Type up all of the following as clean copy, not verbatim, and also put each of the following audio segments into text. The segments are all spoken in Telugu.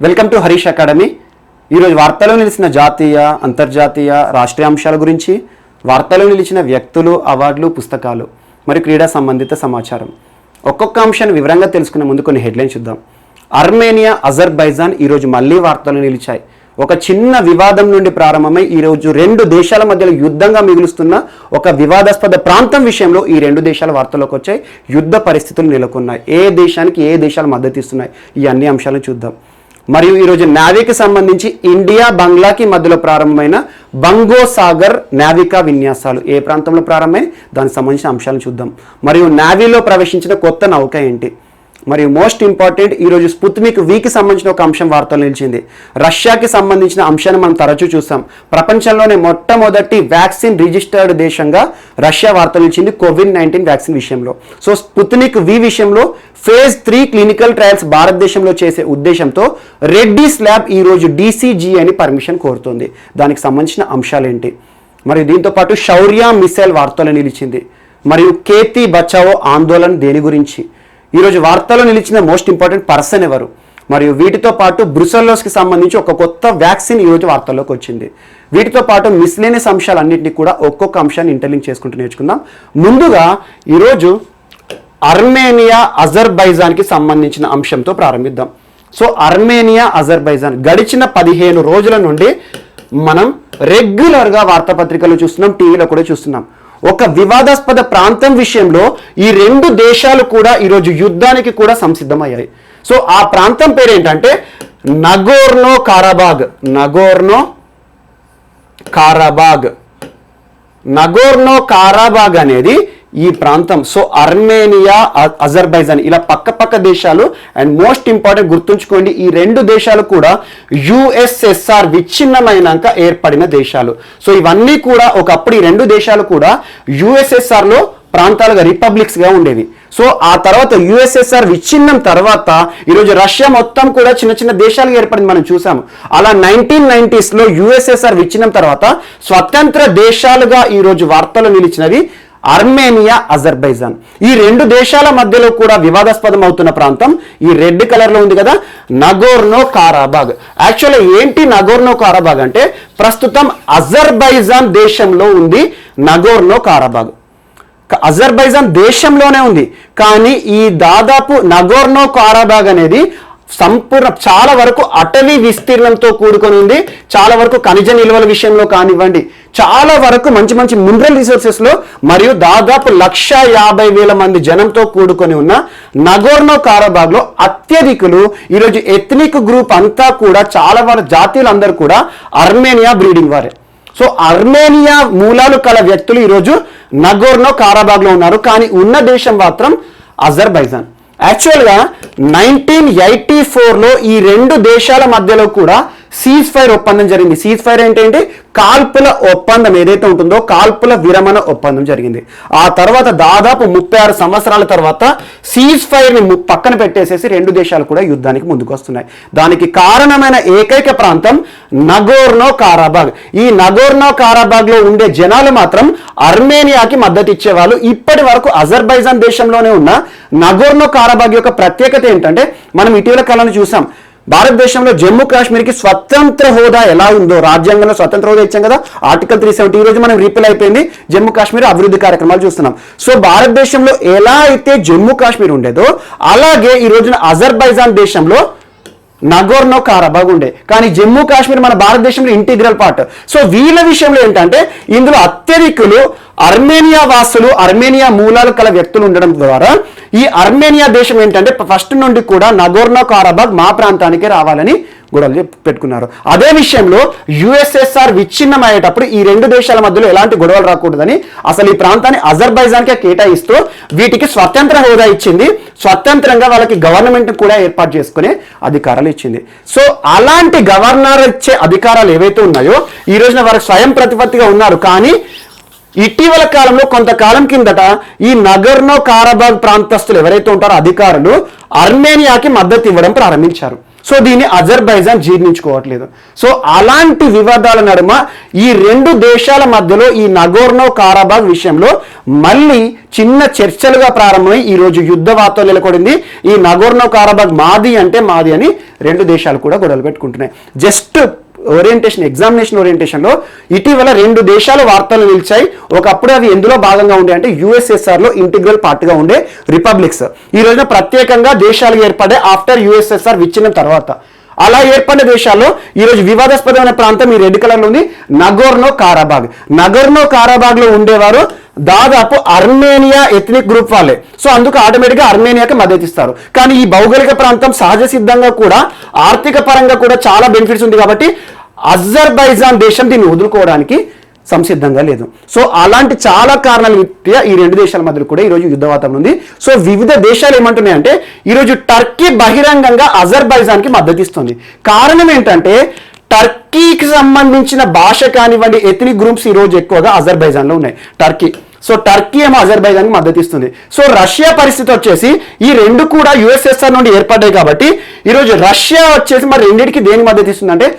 Welcome to Harish academy. ఈరోజు వార్తలో నిలిచిన జాతీయ, అంతర్జాతీయ, రాష్ట్రీయ అంశాల గురించి, వార్తలో నిలిచిన వ్యక్తులు, అవార్డులు, పుస్తకాలు మరియు క్రీడా సంబంధిత సమాచారం ఒక్కొక్క అంశాన్ని వివరంగా తెలుసుకునే ముందు కొన్ని హెడ్లైన్స్ చూద్దాం. ఆర్మేనియా, అజర్బైజాన్ ఈరోజు మళ్ళీ వార్తలు నిలిచాయి. ఒక చిన్న వివాదం నుండి ప్రారంభమై ఈరోజు రెండు దేశాల మధ్యలో యుద్ధంగా మిగులుస్తున్న ఒక వివాదాస్పద ప్రాంతం విషయంలో ఈ రెండు దేశాల వార్తల్లోకి వచ్చాయి. యుద్ధ పరిస్థితులు నెలకొన్నాయి. ఏ దేశానికి ఏ దేశాలు మద్దతు ఇస్తున్నాయి, ఈ అన్ని అంశాలను చూద్దాం. మరియు ఈరోజు నావికి సంబంధించి ఇండియా, బంగ్లాకి మధ్యలో ప్రారంభమైన బంగోసాగర్ నావికా విన్యాసాలు ఏ ప్రాంతంలో ప్రారంభమై దానికి సంబంధించిన అంశాలను చూద్దాం. మరియు నావీలో ప్రవేశించిన కొత్త నౌక ఏంటి, మరియు మోస్ట్ ఇంపార్టెంట్ ఈరోజు స్పుత్నిక్ వీకి సంబంధించిన ఒక అంశం వార్తలు నిలిచింది. రష్యాకి సంబంధించిన అంశాన్ని మనం తరచూ చూసాం. ప్రపంచంలోనే మొట్టమొదటి వ్యాక్సిన్ రిజిస్టర్డ్ దేశంగా రష్యా వార్తలు నిలిచింది కోవిడ్-19 వ్యాక్సిన్ విషయంలో. సో స్పుత్నిక్ వి విషయంలో ఫేజ్ 3 క్లినికల్ ట్రయల్స్ భారతదేశంలో చేసే ఉద్దేశంతో రెడ్డీస్ ల్యాబ్ ఈరోజు DCGI పర్మిషన్ కోరుతుంది. దానికి సంబంధించిన అంశాలు ఏంటి, మరియు దీంతో పాటు శౌర్య మిసైల్ వార్తలు నిలిచింది. మరియు కేతీ బచావో ఆందోళన దేని గురించి, ఈరోజు వార్తలో నిలిచిన మోస్ట్ ఇంపార్టెంట్ పర్సన్ ఎవరు, మరియు వీటితో పాటు బ్రుసెల్లోస్కి సంబంధించి ఒక కొత్త వ్యాక్సిన్ ఈరోజు వార్తల్లోకి వచ్చింది. వీటితో పాటు మిస్లేనియస్ అంశాలన్నింటినీ కూడా ఒక్కొక్క అంశాన్ని ఇంటర్లింక్ చేసుకుంటూ నేర్చుకుందాం. ముందుగా ఈరోజు ఆర్మేనియా, అజర్బైజాన్కి సంబంధించిన అంశంతో ప్రారంభిద్దాం. సో ఆర్మేనియా, అజర్బైజాన్ గడిచిన 15 రోజుల నుండి మనం రెగ్యులర్గా వార్తాపత్రికలు చూస్తున్నాం, టీవీలో కూడా చూస్తున్నాం. ఒక వివాదాస్పద ప్రాంతం విషయంలో ఈ రెండు దేశాలు కూడా ఈరోజు యుద్ధానికి కూడా సంసిద్ధమయ్యాయి. సో ఆ ప్రాంతం పేరు ఏంటంటే నగోర్నో కారాబాగ్. నగోర్నో కారాబాగ్ అనేది ఈ ప్రాంతం. సో ఆర్మేనియా, అజర్బైజాన్ ఇలా పక్క దేశాలు. అండ్ మోస్ట్ ఇంపార్టెంట్ గుర్తుంచుకోండి, ఈ రెండు దేశాలు కూడా USSR విచ్ఛిన్నమైనాక ఏర్పడిన దేశాలు. సో ఇవన్నీ కూడా ఒకప్పుడు ఈ రెండు దేశాలు కూడా USSRలో ప్రాంతాలుగా, రిపబ్లిక్స్గా ఉండేవి. సో ఆ తర్వాత USSR విచ్ఛిన్నం తర్వాత ఈరోజు రష్యా మొత్తం కూడా చిన్న చిన్న దేశాలుగా ఏర్పడింది, మనం చూసాము. అలా 1990sలో USSR విచ్ఛిన్నం తర్వాత స్వతంత్ర దేశాలుగా ఈరోజు వార్తలు నిలిచినవి ఆర్మేనియా, అజర్బైజాన్. ఈ రెండు దేశాల మధ్యలో కూడా వివాదాస్పదం అవుతున్న ప్రాంతం ఈ రెడ్ కలర్లో ఉంది కదా, నగోర్నో కారాబాగ్. యాక్చువల్గా ఏంటి నగోర్నో కారాబాగ్ అంటే ప్రస్తుతం అజర్బైజాన్ దేశంలో ఉంది నగోర్నో కారాబాగ్. అజర్బైజాన్ దేశంలోనే ఉంది, కానీ ఈ దాదాపు నగోర్నో కారాబాగ్ అనేది చాలా వరకు అటవీ విస్తీర్ణంతో కూడుకొని ఉంది. చాలా వరకు ఖనిజ నిల్వల విషయంలో కానివ్వండి, చాలా వరకు మంచి మినరల్ రిసోర్సెస్లో, మరియు దాదాపు 150,000 మంది జనంతో కూడుకొని ఉన్న నగోర్నో కారాబాగ్లో అత్యధికులు ఈరోజు ఎథ్నిక్ గ్రూప్ అంతా కూడా చాలా వరకు జాతీయులందరూ కూడా ఆర్మేనియా బ్రీడింగ్ వారే. సో ఆర్మేనియా మూలాలు కల వ్యక్తులు ఈరోజు నగోర్నో కారాబాగ్లో ఉన్నారు, కానీ ఉన్న దేశం మాత్రం అజర్బైజాన్. యాక్చువల్గా 1984లో ఈ రెండు దేశాల మధ్యలో కూడా సీజ్ ఫైర్ ఒప్పందం జరిగింది. సీజ్ ఫైర్ ఏంటంటే కాల్పుల ఒప్పందం ఏదైతే ఉంటుందో కాల్పుల విరమణ ఒప్పందం జరిగింది. ఆ తర్వాత దాదాపు 36 సంవత్సరాల తర్వాత సీజ్ ఫైర్ని పక్కన పెట్టేసేసి రెండు దేశాలు కూడా యుద్ధానికి ముందుకు వస్తున్నాయి. దానికి కారణమైన ఏకైక ప్రాంతం నగోర్నో కారాబాగ్. ఈ నగోర్నో కారాబాగ్లో ఉండే జనాలు మాత్రం ఆర్మేనియాకి మద్దతు ఇచ్చేవాళ్ళు. ఇప్పటి వరకు అజర్బైజాన్ దేశంలోనే ఉన్న నగోర్నో కారాబాగ్ యొక్క ప్రత్యేకత ఏంటంటే, మనం ఇటీవల కాలంలో చూసాం, భారతదేశంలో జమ్మూ కాశ్మీర్కి స్వతంత్ర హోదా ఎలా ఉందో, రాజ్యాంగంలో స్వతంత్ర హోదా ఇచ్చాం కదా, ఆర్టికల్ 370. ఈ రోజు మనం రిపీల్ అయిపోయింది, జమ్మూ కాశ్మీర్ అభివృద్ధి కార్యక్రమాలు చూస్తున్నాం. సో భారతదేశంలో ఎలా అయితే జమ్మూ కాశ్మీర్ ఉండేదో అలాగే ఈ రోజున అజర్బైజాన్ దేశంలో నగోర్నో కారాబాగ్ ఉండే, కానీ జమ్మూ కాశ్మీర్ మన భారతదేశంలో ఇంటిగ్రల్ పార్ట్. సో వీళ్ళ విషయంలో ఏంటంటే ఇందులో అత్యధికులు ఆర్మేనియా వాసులు, ఆర్మేనియా మూలాలు కల వ్యక్తులు ఉండడం ద్వారా ఈ ఆర్మేనియా దేశం ఏంటంటే ఫస్ట్ నుండి కూడా నగోర్నో కారాబాగ్ మా ప్రాంతానికి రావాలని గొడవలు పెట్టుకున్నారు. అదే విషయంలో USSR విచ్ఛిన్నం అయ్యేటప్పుడు ఈ రెండు దేశాల మధ్యలో ఎలాంటి గొడవలు రాకూడదని అసలు ఈ ప్రాంతాన్ని అజర్బైజాన్కే కేటాయిస్తూ వీటికి స్వతంత్ర హోదా ఇచ్చింది. స్వతంత్రంగా వాళ్ళకి గవర్నమెంట్ కూడా ఏర్పాటు చేసుకునే అధికారాలు ఇచ్చింది. సో అలాంటి గవర్నర్ ఇచ్చే అధికారాలు ఏవైతే ఉన్నాయో ఈ రోజున వారికి స్వయం ప్రతిపత్తిగా ఉన్నారు. కానీ ఇటీవల కాలంలో కొంతకాలం కిందట ఈ నగోర్నో కారాబాగ్ ప్రాంతస్తులు ఎవరైతే ఉంటారో అధికారులు ఆర్మేనియాకి మద్దతు ఇవ్వడం ప్రారంభించారు. సో దీన్ని అజర్బైజాన్ జీర్ణించుకోవట్లేదు. సో అలాంటి వివాదాల నడుమ ఈ రెండు దేశాల మధ్యలో ఈ నగోర్నో కారాబాగ్ విషయంలో మళ్ళీ చిన్న చర్చలుగా ప్రారంభమై ఈరోజు యుద్ధ వార్తలు నెలకొడింది. ఈ నగోర్నో కారాబాగ్ మాది అంటే మాది అని రెండు దేశాలు కూడా గొడవలు పెట్టుకుంటున్నాయి. జస్ట్ ఎగ్జామినేషన్ ఓరియంటేషన్లో ఇటీవల రెండు దేశాల వార్తలు నిలిచాయి. ఒకప్పుడు అవి ఎందులో భాగంగా ఉండే అంటే యుఎస్ఎస్ఆర్లో ఇంటిగ్రల్ పార్ట్గా ఉండే రిపబ్లిక్స్ ఈ రోజున ప్రత్యేకంగా దేశాలు ఏర్పడే ఆఫ్టర్ యుఎస్ఎస్ఆర్ విచ్ఛిన్నం తర్వాత. అలా ఏర్పడిన దేశాల్లో ఈరోజు వివాదాస్పదమైన ప్రాంతం ఈ రెడ్ కలర్లో ఉంది, నగోర్నో కారాబాగ్. నగోర్నో కారాబాగ్లో ఉండేవారు దాదాపు అర్మేనియా ఎథనిక్ గ్రూప్ వాళ్ళే. సో అందుకు ఆటోమేటిక్గా అర్మేనియాకి మద్దతు ఇస్తారు. కానీ ఈ భౌగోళిక ప్రాంతం సహజ సిద్ధంగా కూడా ఆర్థిక పరంగా కూడా చాలా బెనిఫిట్స్ ఉంది కాబట్టి అజర్బైజాన్ దేశం దీన్ని వదులుకోవడానికి సంసిద్ధంగా లేదు. సో అలాంటి చాలా కారణాల రీత్యా ఈ రెండు దేశాల మధ్యలో కూడా ఈరోజు యుద్ధ వాతావరణం ఉంది. సో వివిధ దేశాలు ఏమంటున్నాయంటే ఈరోజు టర్కీ బహిరంగంగా అజర్బైజాన్కి మద్దతు ఇస్తుంది. కారణం ఏంటంటే టర్కీకి సంబంధించిన భాష కానివ్వండి ఎథనిక్ గ్రూప్స్ ఈరోజు ఎక్కువగా అజర్బైజాన్లో ఉన్నాయి. సో టర్కీ ఏమో అజర్బైజాన్కి మద్దతు ఇస్తుంది. సో రష్యా పరిస్థితి వచ్చేసి ఈ రెండు కూడా యుఎస్ఎస్ఆర్ నుండి ఏర్పడ్డాయి కాబట్టి ఈరోజు రష్యా వచ్చేసి మరి రెండింటికి దేనికి మద్దతు ఇస్తుంది అంటే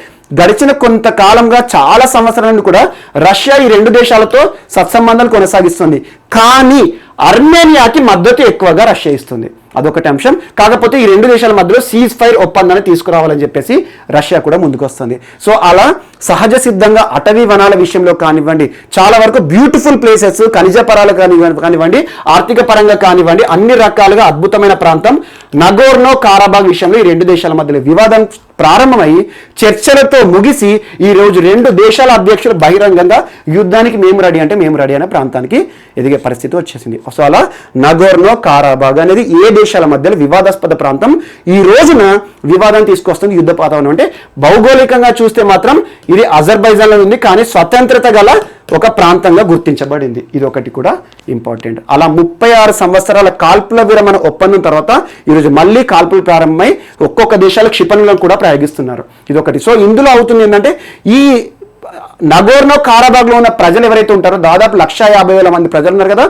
గడిచిన కొంతకాలంగా చాలా సంవత్సరాల నుండి కూడా రష్యా ఈ రెండు దేశాలతో సత్సంబంధాలు కొనసాగిస్తుంది. కానీ అర్మేనియాకి మద్దతు ఎక్కువగా రష్యా ఇస్తుంది. అదొకటి అంశం. కాకపోతే ఈ రెండు దేశాల మధ్యలో సీజ్ ఫైర్ ఒప్పందాన్ని తీసుకురావాలని చెప్పేసి రష్యా కూడా ముందుకు వస్తుంది. సో అలా సహజ సిద్ధంగా అటవీ వనాల విషయంలో కానివ్వండి, చాలా వరకు బ్యూటిఫుల్ ప్లేసెస్, ఖనిజ పరాలు కానివ్వండి, ఆర్థిక పరంగా కానివ్వండి, అన్ని రకాలుగా అద్భుతమైన ప్రాంతం నగోర్నో కారాబాగ్ విషయంలో ఈ రెండు దేశాల మధ్యలో వివాదం ప్రారంభమై చర్చలతో ముగిసి ఈ రోజు రెండు దేశాల అధ్యక్షులు బహిరంగంగా యుద్ధానికి మేము రెడీ అంటే మేము రెడీ అనే ప్రాంతానికి ఎదిగే పరిస్థితి వచ్చేసింది. సో అలా నగోర్నో కారాబాగ్ అనేది ఏ దేశాల మధ్యలో వివాదాస్పద ప్రాంతం ఈ రోజున వివాదం తీసుకొస్తుంది. యుద్ధ వాతావరణం అంటే భౌగోళికంగా చూస్తే మాత్రం ఇది అజర్బైజాన్లో ఉంది, కానీ స్వతంత్రత గల ఒక ప్రాంతంగా గుర్తించబడింది. ఇది ఒకటి కూడా ఇంపార్టెంట్. అలా 36 సంవత్సరాల కాల్పుల విరమణ ఒప్పందం తర్వాత ఈరోజు మళ్ళీ కాల్పులు ప్రారంభమై ఒక్కొక్క దేశాల క్షిపణులను కూడా ప్రయోగిస్తున్నారు. ఇదొకటి. సో ఇందులో అవుతుంది ఏంటంటే ఈ నగోర్నో కారాబాగ్లో ఉన్న ప్రజలు ఎవరైతే ఉంటారో దాదాపు 150,000 మంది ప్రజలు ఉన్నారు కదా,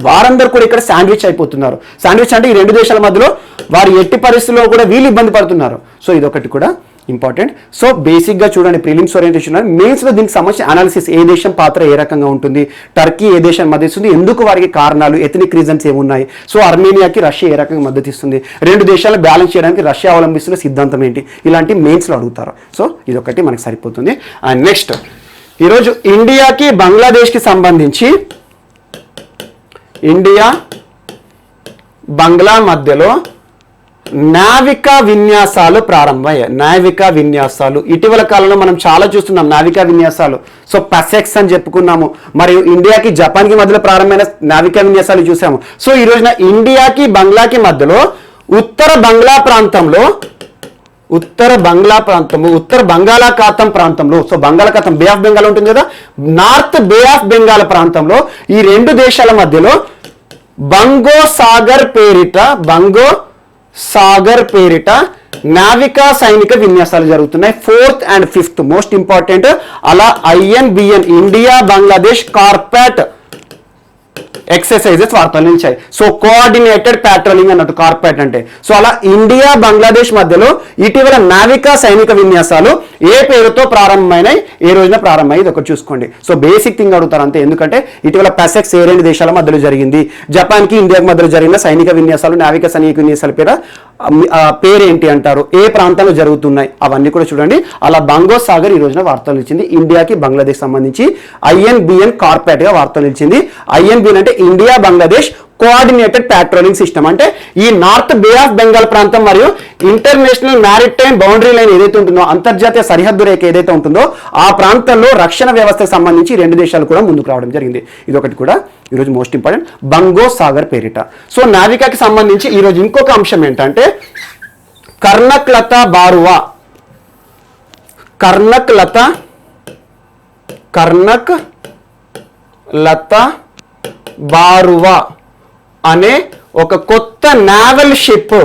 వారందరూ కూడా ఇక్కడ శాండ్విచ్ అయిపోతున్నారు. శాండ్విచ్ అంటే ఈ రెండు దేశాల మధ్యలో వారి ఎట్టి పరిస్థితుల్లో కూడా వీళ్ళు ఇబ్బంది పడుతున్నారు. సో ఇదొకటి కూడా ఇంపార్టెంట్. సో బేసిక్గా చూడండి, ప్రిలిమ్స్ ఓరియంటేషన్ మెయిన్స్లో దీనికి సంబంధించిన అనాలిసిస్, ఏ దేశం పాత్ర ఏ రకంగా ఉంటుంది, టర్కీ ఏ దేశం మద్దతు ఇస్తుంది, ఎందుకు వారికి కారణాలు, ఎథనిక్ రీజన్స్ ఏమున్నాయి, సో అర్మేనియాకి రష్యా ఏ రకంగా మద్దతు ఇస్తుంది, రెండు దేశాలను బ్యాలెన్స్ చేయడానికి రష్యా అవలంబిస్తున్న సిద్ధాంతం ఏంటి, ఇలాంటి మెయిన్స్లో అడుగుతారు. సో ఇదొకటి మనకు సరిపోతుంది. అండ్ నెక్స్ట్ ఈరోజు ఇండియాకి బంగ్లాదేశ్కి సంబంధించి ఇండియా బంగ్లా మధ్యలో నావికా విన్యాసాలు ప్రారంభమయ్యాయి. నావికా విన్యాసాలు ఇటీవల కాలంలో మనం చాలా చూస్తున్నాం. నావికా విన్యాసాలు సో పసెక్స్ అని చెప్పుకున్నాము, మరియు ఇండియాకి జపాన్కి మధ్యలో ప్రారంభమైన నావికా విన్యాసాలు చూసాము. సో ఈ రోజున ఇండియాకి బంగ్లాకి మధ్యలో ఉత్తర బంగాళాఖాతం ప్రాంతంలో, సో బంగాళాఖాతం బే ఆఫ్ బెంగాల్ ఉంటుంది కదా, నార్త్ బే ఆఫ్ బెంగాల్ ప్రాంతంలో ఈ రెండు దేశాల మధ్యలో బంగో సాగర్ పేరిట నావికా సైనిక విన్యాసాలు జరుగుతున్నాయి. 4th and 5th most important. అలా INBN India Bangladesh carpet exercises వార్తలు నిలిచాయి. సో కోఆర్డినేటెడ్ ప్యాట్రోలింగ్ అన్నట్టు కార్పెట్ అంటే. సో అలా ఇండియా బంగ్లాదేశ్ మధ్యలో ఇటీవల నావికా సైనిక విన్యాసాలు ఏ పేరుతో ప్రారంభమైనాయి, ఏ రోజున ప్రారంభమై, ఇది ఒకటి చూసుకోండి. సో బేసిక్ థింగ్ అడుగుతారు అంతే. ఎందుకంటే ఇటీవల పసెక్స్ ఏ రెండు దేశాల మధ్యలో జరిగింది, జపాన్కి ఇండియాకి మధ్యలో జరిగిన సైనిక విన్యాసాలు, నావికా సైనిక విన్యాసాల పేరేంటి అంటారు, ఏ ప్రాంతంలో జరుగుతున్నాయి, అవన్నీ కూడా చూడండి. అలా బంగో సాగర్ ఈ రోజున వార్తలు ఇచ్చింది. ఇండియాకి బంగ్లాదేశ్ సంబంధించి INBN కార్పెట్ గా వార్తలు ఇచ్చింది. INBN అంటే India Bangladesh coordinated patrolling system. అంటే ఈ నార్త్ బే ఆఫ్ బెంగాల్ ప్రాంతం మరియు ఇంటర్నేషనల్ మ్యారిటైమ్ బౌండరీ లైన్ ఏదైతే ఉంటుందో, అంతర్జాతీయ సరిహద్దు రేఖ ఏదైతే ఉంటుందో ఆ ప్రాంతంలో రక్షణ వ్యవస్థకు సంబంధించి రెండు దేశాలు కూడా ముందుకు రావడం జరిగింది. ఇదొకటి కూడా ఈరోజు మోస్ట్ ఇంపార్టెంట్, బంగో సాగర్ పేరిట. సో నావికాకి సంబంధించి ఈరోజు ఇంకొక అంశం ఏంటంటే కర్ణక్ లతా బారువా అనే ఒక కొత్త naval ship,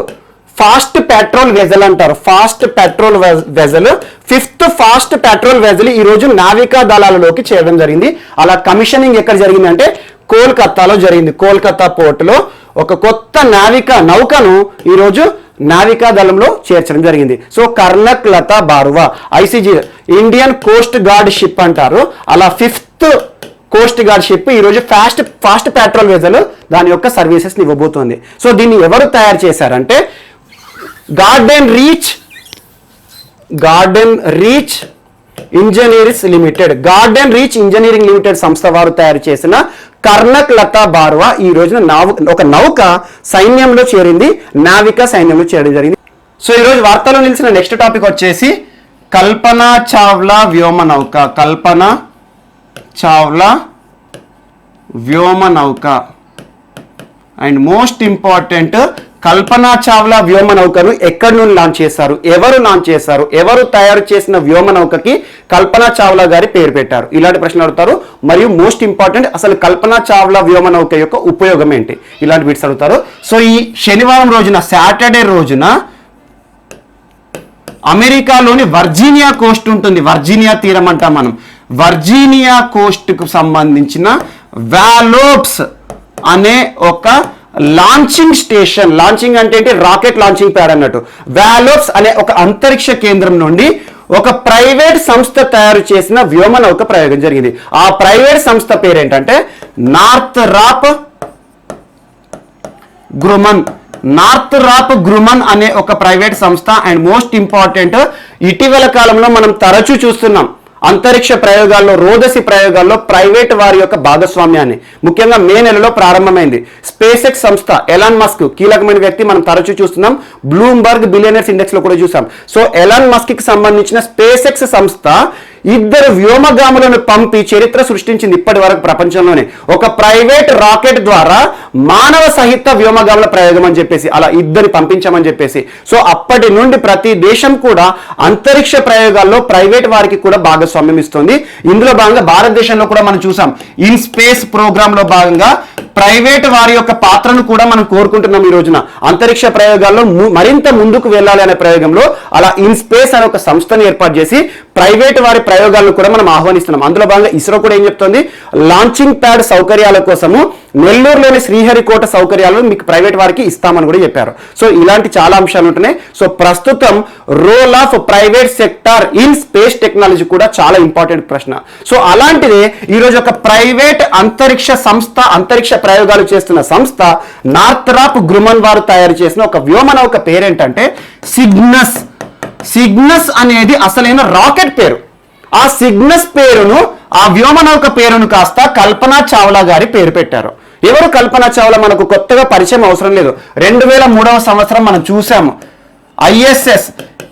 fast patrol vessel అంటారు, fast patrol vessel, 5th fast patrol vessel ఈ రోజు నావికా దళాలలోకి చేయడం జరిగింది. అలా కమిషనింగ్ ఎక్కడ జరిగింది అంటే కోల్కతాలో జరిగింది. కోల్కతా పోర్టులో ఒక కొత్త నావికా నౌకను ఈరోజు నావికా దళంలో చేర్చడం జరిగింది. So Kanaklata Barua ICG Indian coast guard ship అంటారు. అలా 5th కోస్ట్ గార్డ్ షిప్ ఈరోజు ఫాస్ట్ పెట్రోల్ వెజల్ దాని యొక్క సర్వీసెస్ ఇవ్వబోతోంది. సో దీన్ని ఎవరు తయారు చేశారంటే గార్డెన్ రీచ్ ఇంజనీరింగ్ లిమిటెడ్ సంస్థ వారు తయారు చేసిన కర్నక్ లతా బారువా ఈ రోజున ఒక నౌక సైన్యంలో చేరింది, నావికా సైన్యంలో చేరడం జరిగింది. సో ఈరోజు వార్తల్లో నిలిచిన నెక్స్ట్ టాపిక్ వచ్చేసి కల్పనా చావ్లా వ్యోమ నౌక and most important Kalpana Chawla వ్యోమ నౌకను ఎక్కడి నుండి లాంచ్ చేశారు, ఎవరు తయారు చేసిన వ్యోమ నౌకకి కల్పనా చావ్లా గారి పేరు పెట్టారు, ఇలాంటి ప్రశ్నలు అడుగుతారు. మరియు మోస్ట్ ఇంపార్టెంట్ అసలు కల్పనా చావ్లా వ్యోమ నౌక యొక్క ఉపయోగం ఏంటి, ఇలాంటి బిట్స్ అడుగుతారు. సో ఈ శనివారం రోజున సాటర్డే రోజున అమెరికాలోని వర్జీనియా కోస్ట్ ఉంటుంది, వర్జీనియా తీరం అంటాం మనం. వర్జీనియా కోస్ట్కు సంబంధించిన వాలోప్స్ అనే ఒక లాంచింగ్ స్టేషన్, లాంచింగ్ అంటే ఏంటి, రాకెట్ లాంచింగ్ ప్యాడ్ అన్నట్టు. వాలోప్స్ అనే ఒక అంతరిక్ష కేంద్రం నుండి ఒక ప్రైవేట్ సంస్థ తయారు చేసిన వ్యోమ నౌక ప్రయోగం జరిగింది. ఆ ప్రైవేట్ సంస్థ పేరేంటంటే నార్థరాప్ గ్రుమన్ అనే ఒక ప్రైవేట్ సంస్థ. అండ్ మోస్ట్ ఇంపార్టెంట్ ఇటీవల కాలంలో మనం తరచూ చూస్తున్నాం అంతరిక్ష ప్రయోగాల్లో, రోదసి ప్రయోగాల్లో ప్రైవేట్ వారి యొక్క భాగస్వామ్యాన్ని ముఖ్యంగా మే నెలలో ప్రారంభమైంది. స్పేస్ ఎక్స్ సంస్థ ఎలాన్ మస్క్ కీలకమైన వ్యక్తి, మనం తరచూ చూస్తున్నాం. బ్లూంబర్గ్ బిలియనర్స్ ఇండెక్స్ లో కూడా చూసాం. సో ఎలాన్ మస్క్ కి సంబంధించిన స్పేస్ ఎక్స్ సంస్థ 2 వ్యోమగాములను పంపి చరిత్ర సృష్టించింది ఇప్పటి వరకు ప్రపంచంలోనే. ఒక ప్రైవేట్ రాకెట్ ద్వారా మానవ సహిత వ్యోమగాముల ప్రయోగం అని చెప్పేసి అలా 2 పంపించామని చెప్పేసి. సో అప్పటి నుండి ప్రతి దేశం కూడా అంతరిక్ష ప్రయోగాల్లో ప్రైవేట్ వారికి కూడా భాగస్వామ్యం ఇస్తుంది. ఇందులో భాగంగా భారతదేశంలో కూడా మనం చూసాం. ఇన్ స్పేస్ ప్రోగ్రామ్ లో భాగంగా ప్రైవేట్ వారి యొక్క పాత్రను కూడా మనం కోరుకుంటున్నాం. ఈ రోజున అంతరిక్ష ప్రయోగాల్లో మరింత ముందుకు వెళ్ళాలి అనే ప్రయోగంలో అలా ఇన్ స్పేస్ అనే ఒక సంస్థను ఏర్పాటు చేసి ప్రైవేట్ వారి ప్రయోగాలను కూడా మనం ఆహ్వానిస్తున్నాం. అందులో భాగంగా ఇస్రో కూడా ఏం చెప్తోంది, లాంచింగ్ ప్యాడ్ సౌకర్యాల కోసము నెల్లూరులోని శ్రీహరికోట సౌకర్యాలను మీకు ప్రైవేట్ వారికి ఇస్తామని కూడా చెప్పారు. సో ఇలాంటి చాలా అంశాలు ఉంటున్నాయి. సో ప్రస్తుతం role of private sector in space technology కూడా చాలా ఇంపార్టెంట్ ప్రశ్న. సో అలాంటిదే ఈరోజు ఒక ప్రైవేట్ అంతరిక్ష సంస్థ, అంతరిక్ష ప్రయోగాలు చేస్తున్న సంస్థ నార్థరాప్ గ్రుమన్ వారు తయారు చేసిన ఒక వ్యోమ నౌక పేరేంటంటే సిగ్నస్ అనేది అసలైన రాకెట్ పేరు. ఆ సిగ్నస్ పేరును, ఆ వ్యోమనౌక పేరును కాస్త కల్పనా చావ్లా గారి పేరు పెట్టారు. ఎవరు కల్పనా చావ్లా మనకు కొత్తగా పరిచయం అవసరం లేదు. 2003వ సంవత్సరం మనం చూసాము. ISS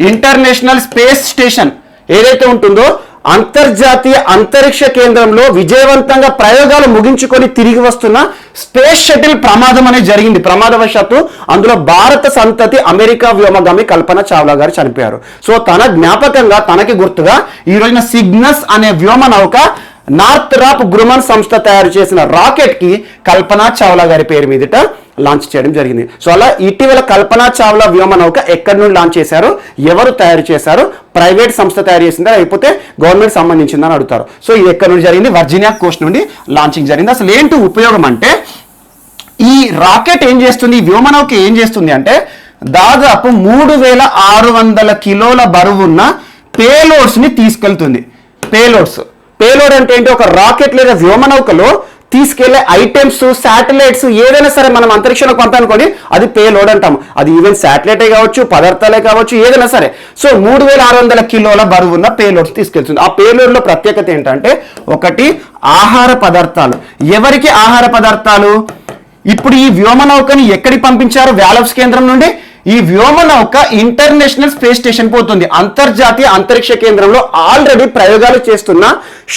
ఇంటర్నేషనల్ స్పేస్ స్టేషన్ ఏదైతే ఉంటుందో అంతర్జాతీయ అంతరిక్ష కేంద్రంలో విజయవంతంగా ప్రయోగాలు ముగించుకొని తిరిగి వస్తున్న స్పేస్ షటిల్ ప్రమాదం అనేది జరిగింది. ప్రమాదవశాత్తు అందులో భారత సంతతి అమెరికా వ్యోమగామి కల్పనా చావ్లా గారు చనిపోయారు. సో తన జ్ఞాపకంగా, తనకి గుర్తుగా ఈ రోజున సిగ్నస్ అనే వ్యోమ నౌక నార్థరాప్ గ్రుమన్ సంస్థ తయారు చేసిన రాకెట్ కి కల్పనా చావ్లా గారి పేరు మీదట లాంచ్ చేయడం జరిగింది. సో అలా ఇటీవల కల్పనా చావ్లా వ్యోమ నౌక ఎక్కడి నుండి లాంచ్ చేశారు, ఎవరు తయారు చేశారు, ప్రైవేట్ సంస్థ తయారు చేసిందా లేకపోతే గవర్నమెంట్ సంబంధించిందని అడుగుతారు. సో ఇది ఎక్కడి నుండి జరిగింది, వర్జీనియా కోస్ట్ నుండి లాంచింగ్ జరిగింది. అసలు ఏంటి ఉపయోగం అంటే, ఈ రాకెట్ ఏం చేస్తుంది, ఈ వ్యోమ నౌక ఏం చేస్తుంది అంటే దాదాపు 3600 కిలోల బరువున్న పేలోడ్స్ ని తీసుకెళ్తుంది. పేలోడ్ అంటే ఏంటి, ఒక రాకెట్ లేదా వ్యోమ నౌకలో తీసుకెళ్లే ఐటమ్స్, శాటిలైట్స్ ఏదైనా సరే మనం అంతరిక్షంలోకి పంపానుకోండి, అది పేలోడ్ అంటాము. అది ఈవెన్ శాటిలైటే కావచ్చు, పదార్థాలే కావచ్చు, ఏదైనా సరే. సో 3600 కిలోల బరువున్న పేలోడ్స్ తీసుకెళ్తుంది. ఆ పేలోడ్ లో ప్రత్యేకత ఏంటంటే, ఒకటి ఆహార పదార్థాలు. ఎవరికి ఆహార పదార్థాలు? ఇప్పుడు ఈ వ్యోమనౌకని ఎక్కడికి పంపించారు? వాలోప్స్ కేంద్రం నుండి ఈ వ్యోమనౌక ఇంటర్నేషనల్ స్పేస్ స్టేషన్ పోతుంది. అంతర్జాతీయ అంతరిక్ష కేంద్రంలో ఆల్రెడీ ప్రయోగాలు చేస్తున్న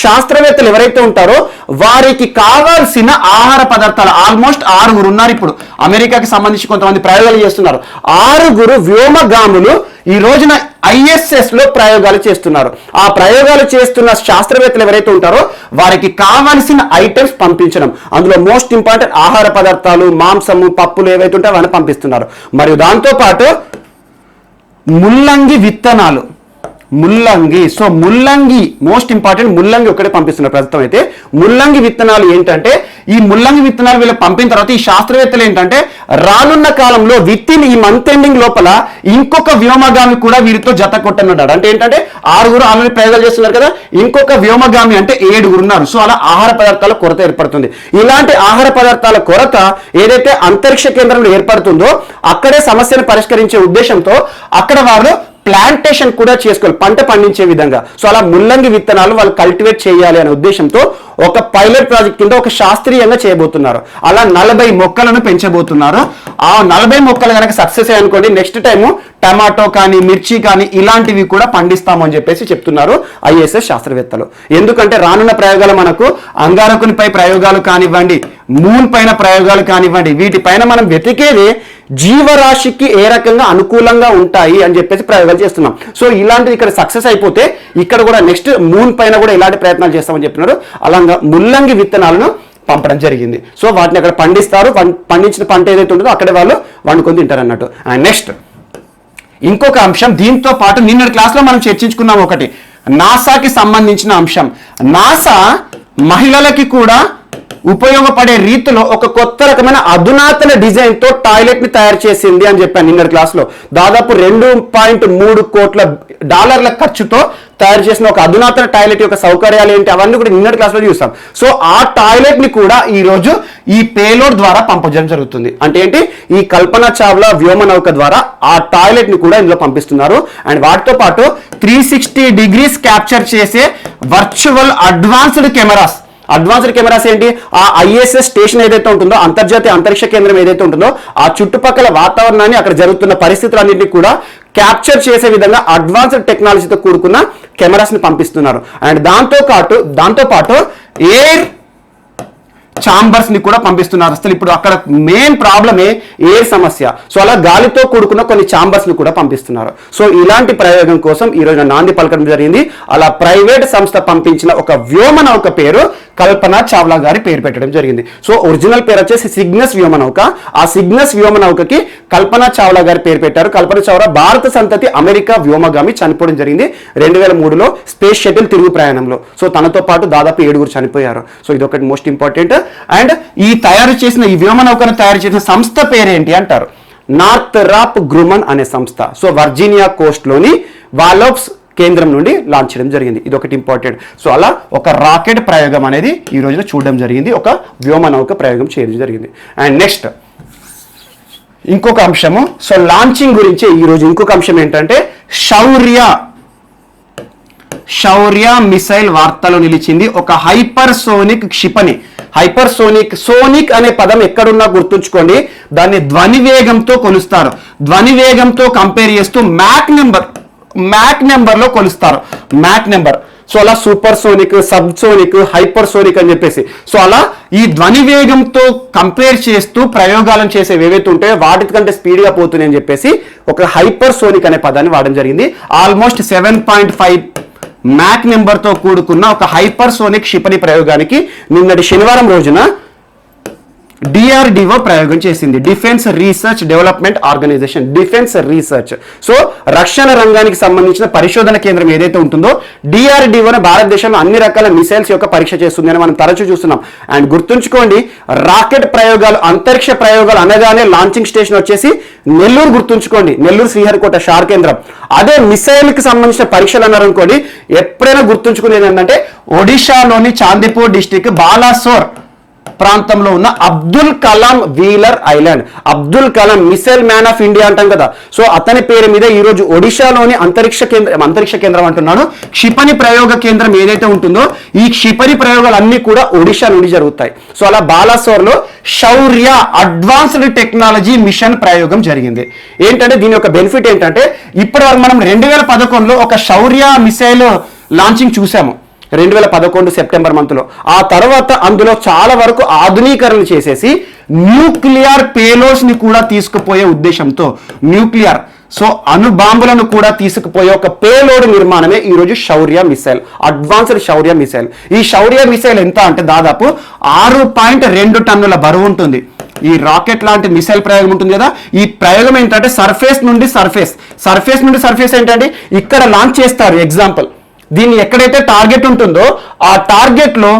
శాస్త్రవేత్తలు ఎవరైతే ఉంటారో వారికి కావాల్సిన ఆహార పదార్థాలు ఆల్మోస్ట్ 6 ఉన్నారు. ఇప్పుడు అమెరికాకి సంబంధించి కొంతమంది ప్రయోగాలు చేస్తున్నారు. 6 వ్యోమగాములు ఈ రోజున ISS లో ప్రయోగాలు చేస్తున్నారు. ఆ ప్రయోగాలు చేస్తున్న శాస్త్రవేత్తలు ఎవరైతే ఉంటారో వారికి కావాల్సిన ఐటమ్స్ పంపించడం. అందులో మోస్ట్ ఇంపార్టెంట్ ఆహార పదార్థాలు, మాంసము, పప్పులు ఏవైతే ఉంటాయో అవన్నీ పంపిస్తున్నారు. మరియు దాంతోపాటు ముల్లంగి ముల్లంగి. సో ముల్లంగి మోస్ట్ ఇంపార్టెంట్, ముల్లంగి ఒకటే పంపిస్తున్నారు ప్రస్తుతం అయితే. ముల్లంగి విత్తనాలు ఏంటంటే, ఈ ముల్లంగి విత్తనాలు వీళ్ళు పంపిన తర్వాత ఈ శాస్త్రవేత్తలు ఏంటంటే రానున్న కాలంలో విత్ ఇన్ ఈ మంత్ ఎండింగ్ లోపల ఇంకొక వ్యోమగామి కూడా వీరితో జత కొట్టనున్నాడు. అంటే ఏంటంటే 6 ఆల్రెడీ ప్రయోగాలు చేస్తున్నారు కదా, ఇంకొక వ్యోమగామి అంటే 7 ఉన్నారు. సో అలా ఆహార పదార్థాల కొరత ఏర్పడుతుంది. ఇలాంటి ఆహార పదార్థాల కొరత ఏదైతే అంతరిక్ష కేంద్రంలో ఏర్పడుతుందో అక్కడే సమస్యను పరిష్కరించే ఉద్దేశంతో అక్కడ వారు ప్లాంటేషన్ కూడా చేసుకోవాలి, పంట పండించే విధంగా. సో అలా ముల్లంగి విత్తనాలు వాళ్ళు కల్టివేట్ చేయాలి అనే ఉద్దేశంతో ఒక పైలట్ ప్రాజెక్ట్ కింద ఒక శాస్త్రీయంగా చేయబోతున్నారు. అలా 40 మొక్కలను పెంచబోతున్నారు. ఆ 40 మొక్కలు కనుక సక్సెస్ అయ్యనుకోండి, నెక్స్ట్ టైము టమాటో కానీ మిర్చి కానీ ఇలాంటివి కూడా పండిస్తాము అని చెప్పేసి చెప్తున్నారు ఐఎస్ఎస్ శాస్త్రవేత్తలు. ఎందుకంటే రానున్న ప్రయోగాలు మనకు అంగారకునిపై ప్రయోగాలు కానివ్వండి, మూన్ పైన ప్రయోగాలు కానివ్వండి, వీటిపైన మనం వెతికేది జీవరాశికి ఏ రకంగా అనుకూలంగా ఉంటాయి అని చెప్పేసి ప్రయోగాలు చేస్తున్నాం. సో ఇలాంటిది ఇక్కడ సక్సెస్ అయిపోతే ఇక్కడ కూడా నెక్స్ట్ మూన్ పైన కూడా ఇలాంటి ప్రయత్నాలు చేస్తామని చెప్తున్నారు. అలాగా ముల్లంగి విత్తనాలను పంపడం జరిగింది. సో వాటిని అక్కడ పండిస్తారు, పండించిన పంట ఏదైతే ఉంటుందో అక్కడే వాళ్ళు వండుకొని తింటారు అన్నట్టు. అండ్ నెక్స్ట్ ఇంకొక అంశం, దీంతో పాటు నిన్నటి క్లాస్లో మనం చర్చించుకున్నాం ఒకటి, నాసాకి సంబంధించిన అంశం. నాసా మహిళలకి కూడా ఉపయోగపడే రీతిలో ఒక కొత్త రకమైన అధునాతన డిజైన్ తో టాయిలెట్ ని తయారు చేసింది అని చెప్పాను నిన్నటి క్లాస్ లో. దాదాపు $2.3 కోట్ల ఖర్చుతో తయారు చేసిన ఒక అధునాతన టాయిలెట్ యొక్క సౌకర్యాలు ఏంటి అవన్నీ కూడా నిన్నటి క్లాస్ లో చూస్తాం. సో ఆ టాయిలెట్ ని కూడా ఈ రోజు ఈ పేలోడ్ ద్వారా పంపడం జరుగుతుంది. అంటే ఏంటి, ఈ కల్పన చావ్లా వ్యోమ నౌక ద్వారా ఆ టాయిలెట్ ని కూడా ఇందులో పంపిస్తున్నారు. అండ్ వాటితో పాటు 360 degrees క్యాప్చర్ చేసే వర్చువల్ అడ్వాన్స్డ్ కెమెరాస్ ఏంటి, ఆ ఐఎస్ఎస్ స్టేషన్ ఏదైతే ఉంటుందో, అంతర్జాతీయ అంతరిక్ష కేంద్రం ఏదైతే ఉంటుందో ఆ చుట్టుపక్కల వాతావరణాన్ని, అక్కడ జరుగుతున్న పరిస్థితులన్నింటినీ కూడా క్యాప్చర్ చేసే విధంగా అడ్వాన్స్డ్ టెక్నాలజీతో కూడుకున్న కెమెరాస్ ని పంపిస్తున్నారు. అండ్ దాంతో పాటు ఎయిర్ ఛాంబర్స్ ని కూడా పంపిస్తున్నారు. అసలు ఇప్పుడు అక్కడ మెయిన్ ప్రాబ్లమే ఎయిర్ సమస్య. సో అలా గాలితో కూడుకున్న కొన్ని ఛాంబర్స్ ని కూడా పంపిస్తున్నారు. సో ఇలాంటి ప్రయోగం కోసం ఈ రోజు నాంది పలకడం జరిగింది. అలా ప్రైవేట్ సంస్థ పంపించిన ఒక వ్యోమ నౌక పేరు కల్పన చావ్లా గారి పేరు పెట్టడం జరిగింది. సో ఒరిజినల్ పేరు వచ్చేసి సిగ్నస్ వ్యోమ నౌక. ఆ సిగ్నస్ వ్యోమ నౌకకి కల్పన చావ్లా గారి పేరు పెట్టారు. కల్పన చావ్లా భారత సంతతి అమెరికా వ్యోమగామి, చనిపోవడం జరిగింది 2003లో స్పేస్ షటిల్ తిరుగు ప్రయాణంలో. సో తనతో పాటు దాదాపు 7 చనిపోయారు. సో ఇది ఒకటి మోస్ట్ ఇంపార్టెంట్. అండ్ ఈ వ్యోమ నౌకను తయారు చేసిన సంస్థ పేరేంటి అంటారు, నార్థరాప్ గ్రూమన్ అనే సంస్థ. సో వర్జీనియా కోస్ట్ లోని వాలోప్స్ కేంద్రం నుండి లాంచ్ చేయడం జరిగింది. ఇది ఒకటి ఇంపార్టెంట్. సో అలా ఒక రాకెట్ ప్రయోగం అనేది ఈ రోజున చూడడం జరిగింది, ఒక వ్యోమ నౌక ప్రయోగం చేయడం జరిగింది. అండ్ నెక్స్ట్ ఇంకొక అంశము, సో లాంచింగ్ గురించి ఈ రోజు ఇంకొక అంశం ఏంటంటే శౌర్య మిసైల్ వార్తలో నిలిచింది. ఒక హైపర్సోనిక్ క్షిపణి. సోనిక్ అనే పదం ఎక్కడున్నా గుర్తుంచుకోండి, దాన్ని ధ్వని వేగంతో కొలుస్తారు. ధ్వని వేగంతో కంపేర్ చేస్తూ మ్యాక్ నెంబర్ లో కొలుస్తారు. Mach number. సో అలా supersonic, subsonic, hypersonic అని చెప్పేసి. సో అలా ఈ ధ్వని వేగంతో కంపేర్ చేస్తూ ప్రయోగాలను చేసేవి ఏవైతే ఉంటాయో వాటికంటే స్పీడ్గా పోతున్నాయి అని చెప్పేసి ఒక హైపర్ సోనిక్ అనే పదాన్ని వాడడం జరిగింది. ఆల్మోస్ట్ 7.5 మ్యాక్ నెంబర్తో కూడుకున్న ఒక హైపర్ సోనిక్ క్షిపణి ప్రయోగానికి నిన్నటి శనివారం రోజున డిఆర్డిఓ ప్రయోగం చేసింది. Defence research development organisation, defence research. So రక్షణ రంగానికి సంబంధించిన పరిశోధన కేంద్రం ఏదైతే ఉంటుందో డిఆర్డిఓని భారతదేశంలో అన్ని రకాల మిసైల్స్ యొక్క పరీక్ష చేస్తుంది అని మనం తరచూ చూస్తున్నాం. అండ్ గుర్తుంచుకోండి, రాకెట్ ప్రయోగాలు, అంతరిక్ష ప్రయోగాలు అనగానే లాంచింగ్ స్టేషన్ వచ్చేసి నెల్లూరు. గుర్తుంచుకోండి, నెల్లూరు శ్రీహరికోట షార్ కేంద్రం. అదే మిసైల్ కి సంబంధించిన పరీక్షలు అన్నారు అనుకోండి, ఎప్పుడైనా గుర్తుంచుకునేది ఏంటంటే ఒడిశాలోని చాందీపూర్ డిస్టిక్ బాలాసోర్ ప్రాంతంలో ఉన్న Abdul Kalam wheeler island. Abdul Kalam missile man of India అంటాం కదా. సో అతని పేరు మీద ఈ రోజు ఒడిశాలోని అంతరిక్ష కేంద్రం అంటున్నాను, క్షిపణి ప్రయోగ కేంద్రం ఏదైతే ఉంటుందో ఈ క్షిపణి ప్రయోగాలు అన్ని కూడా ఒడిశా నుండి జరుగుతాయి. సో అలా బాలాసోర్ లో శౌర్య అడ్వాన్స్డ్ టెక్నాలజీ మిషన్ ప్రయోగం జరిగింది. ఏంటంటే దీని యొక్క బెనిఫిట్ ఏంటంటే, ఇప్పటి వరకు మనం 2011లో ఒక శౌర్య మిసైల్ లాంచింగ్ చూసాము, 2011 సెప్టెంబర్ మంత్లో. ఆ తర్వాత అందులో చాలా వరకు ఆధునీకరణ చేసేసి న్యూక్లియర్ పేలోడ్స్ ని కూడా తీసుకుపోయే ఉద్దేశంతో సో అణుబాంబులను కూడా తీసుకుపోయే ఒక పేలోడ్ నిర్మాణమే ఈ రోజు శౌర్య మిసైల్, అడ్వాన్స్డ్ శౌర్య మిసైల్. ఈ శౌర్య మిసైల్ ఎంత అంటే దాదాపు 6.2 టన్నుల బరువు ఉంటుంది. ఈ రాకెట్ లాంటి మిసైల్ ప్రయోగం ఉంటుంది కదా, ఈ ప్రయోగం ఏంటంటే సర్ఫేస్ నుండి సర్ఫేస్ ఏంటంటే ఇక్కడ లాంచ్ చేస్తారు. ఎగ్జాంపుల్, దీన్ని ఎక్కడైతే టార్గెట్ ఉంటుందో ఆ టార్గెట్ లో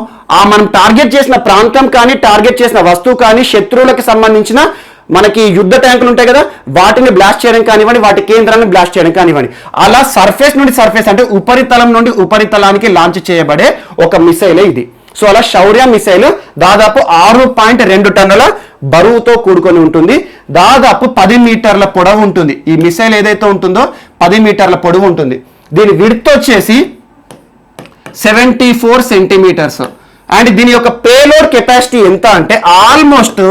మనం టార్గెట్ చేసిన ప్రాంతం కానీ టార్గెట్ చేసిన వస్తువు కానీ శత్రువులకు సంబంధించిన మనకి యుద్ధ ట్యాంకులు ఉంటాయి కదా, వాటిని బ్లాస్ట్ చేయడం కానివ్వండి, వాటి కేంద్రాన్ని బ్లాస్ట్ చేయడం కానివ్వండి, అలా సర్ఫేస్ నుండి సర్ఫేస్ అంటే ఉపరితలం నుండి ఉపరితలానికి లాంచ్ చేయబడే ఒక మిసైలే ఇది. సో అలా శౌర్య మిసైల్ దాదాపు 6.2 టన్నుల బరువుతో కూడుకొని ఉంటుంది. దాదాపు 10 మీటర్ల పొడవు ఉంటుంది. ఈ మిసైల్ ఏదైతే ఉంటుందో 10 మీటర్ల పొడవు ఉంటుంది. దీని విడ్త్ వచ్చేసి 74 సెంటీమీటర్స్. అండ్ దీని యొక్క పేలోడ్ కెపాసిటీ ఎంత అంటే ఆల్మోస్ట్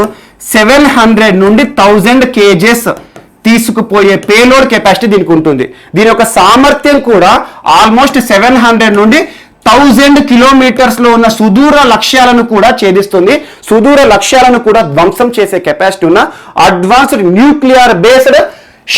700 నుండి 1000 కేజెస్ తీసుకుపోయే పేలోడ్ కెపాసిటీ దీనికి ఉంటుంది. దీని యొక్క సామర్థ్యం కూడా ఆల్మోస్ట్ 700 నుండి 1000 కిలోమీటర్స్ లో ఉన్న సుదూర లక్ష్యాలను కూడా ఛేదిస్తుంది. సుదూర లక్ష్యాలను కూడా ధ్వంసం చేసే కెపాసిటీ ఉన్న అడ్వాన్స్డ్ న్యూక్లియర్ బేస్డ్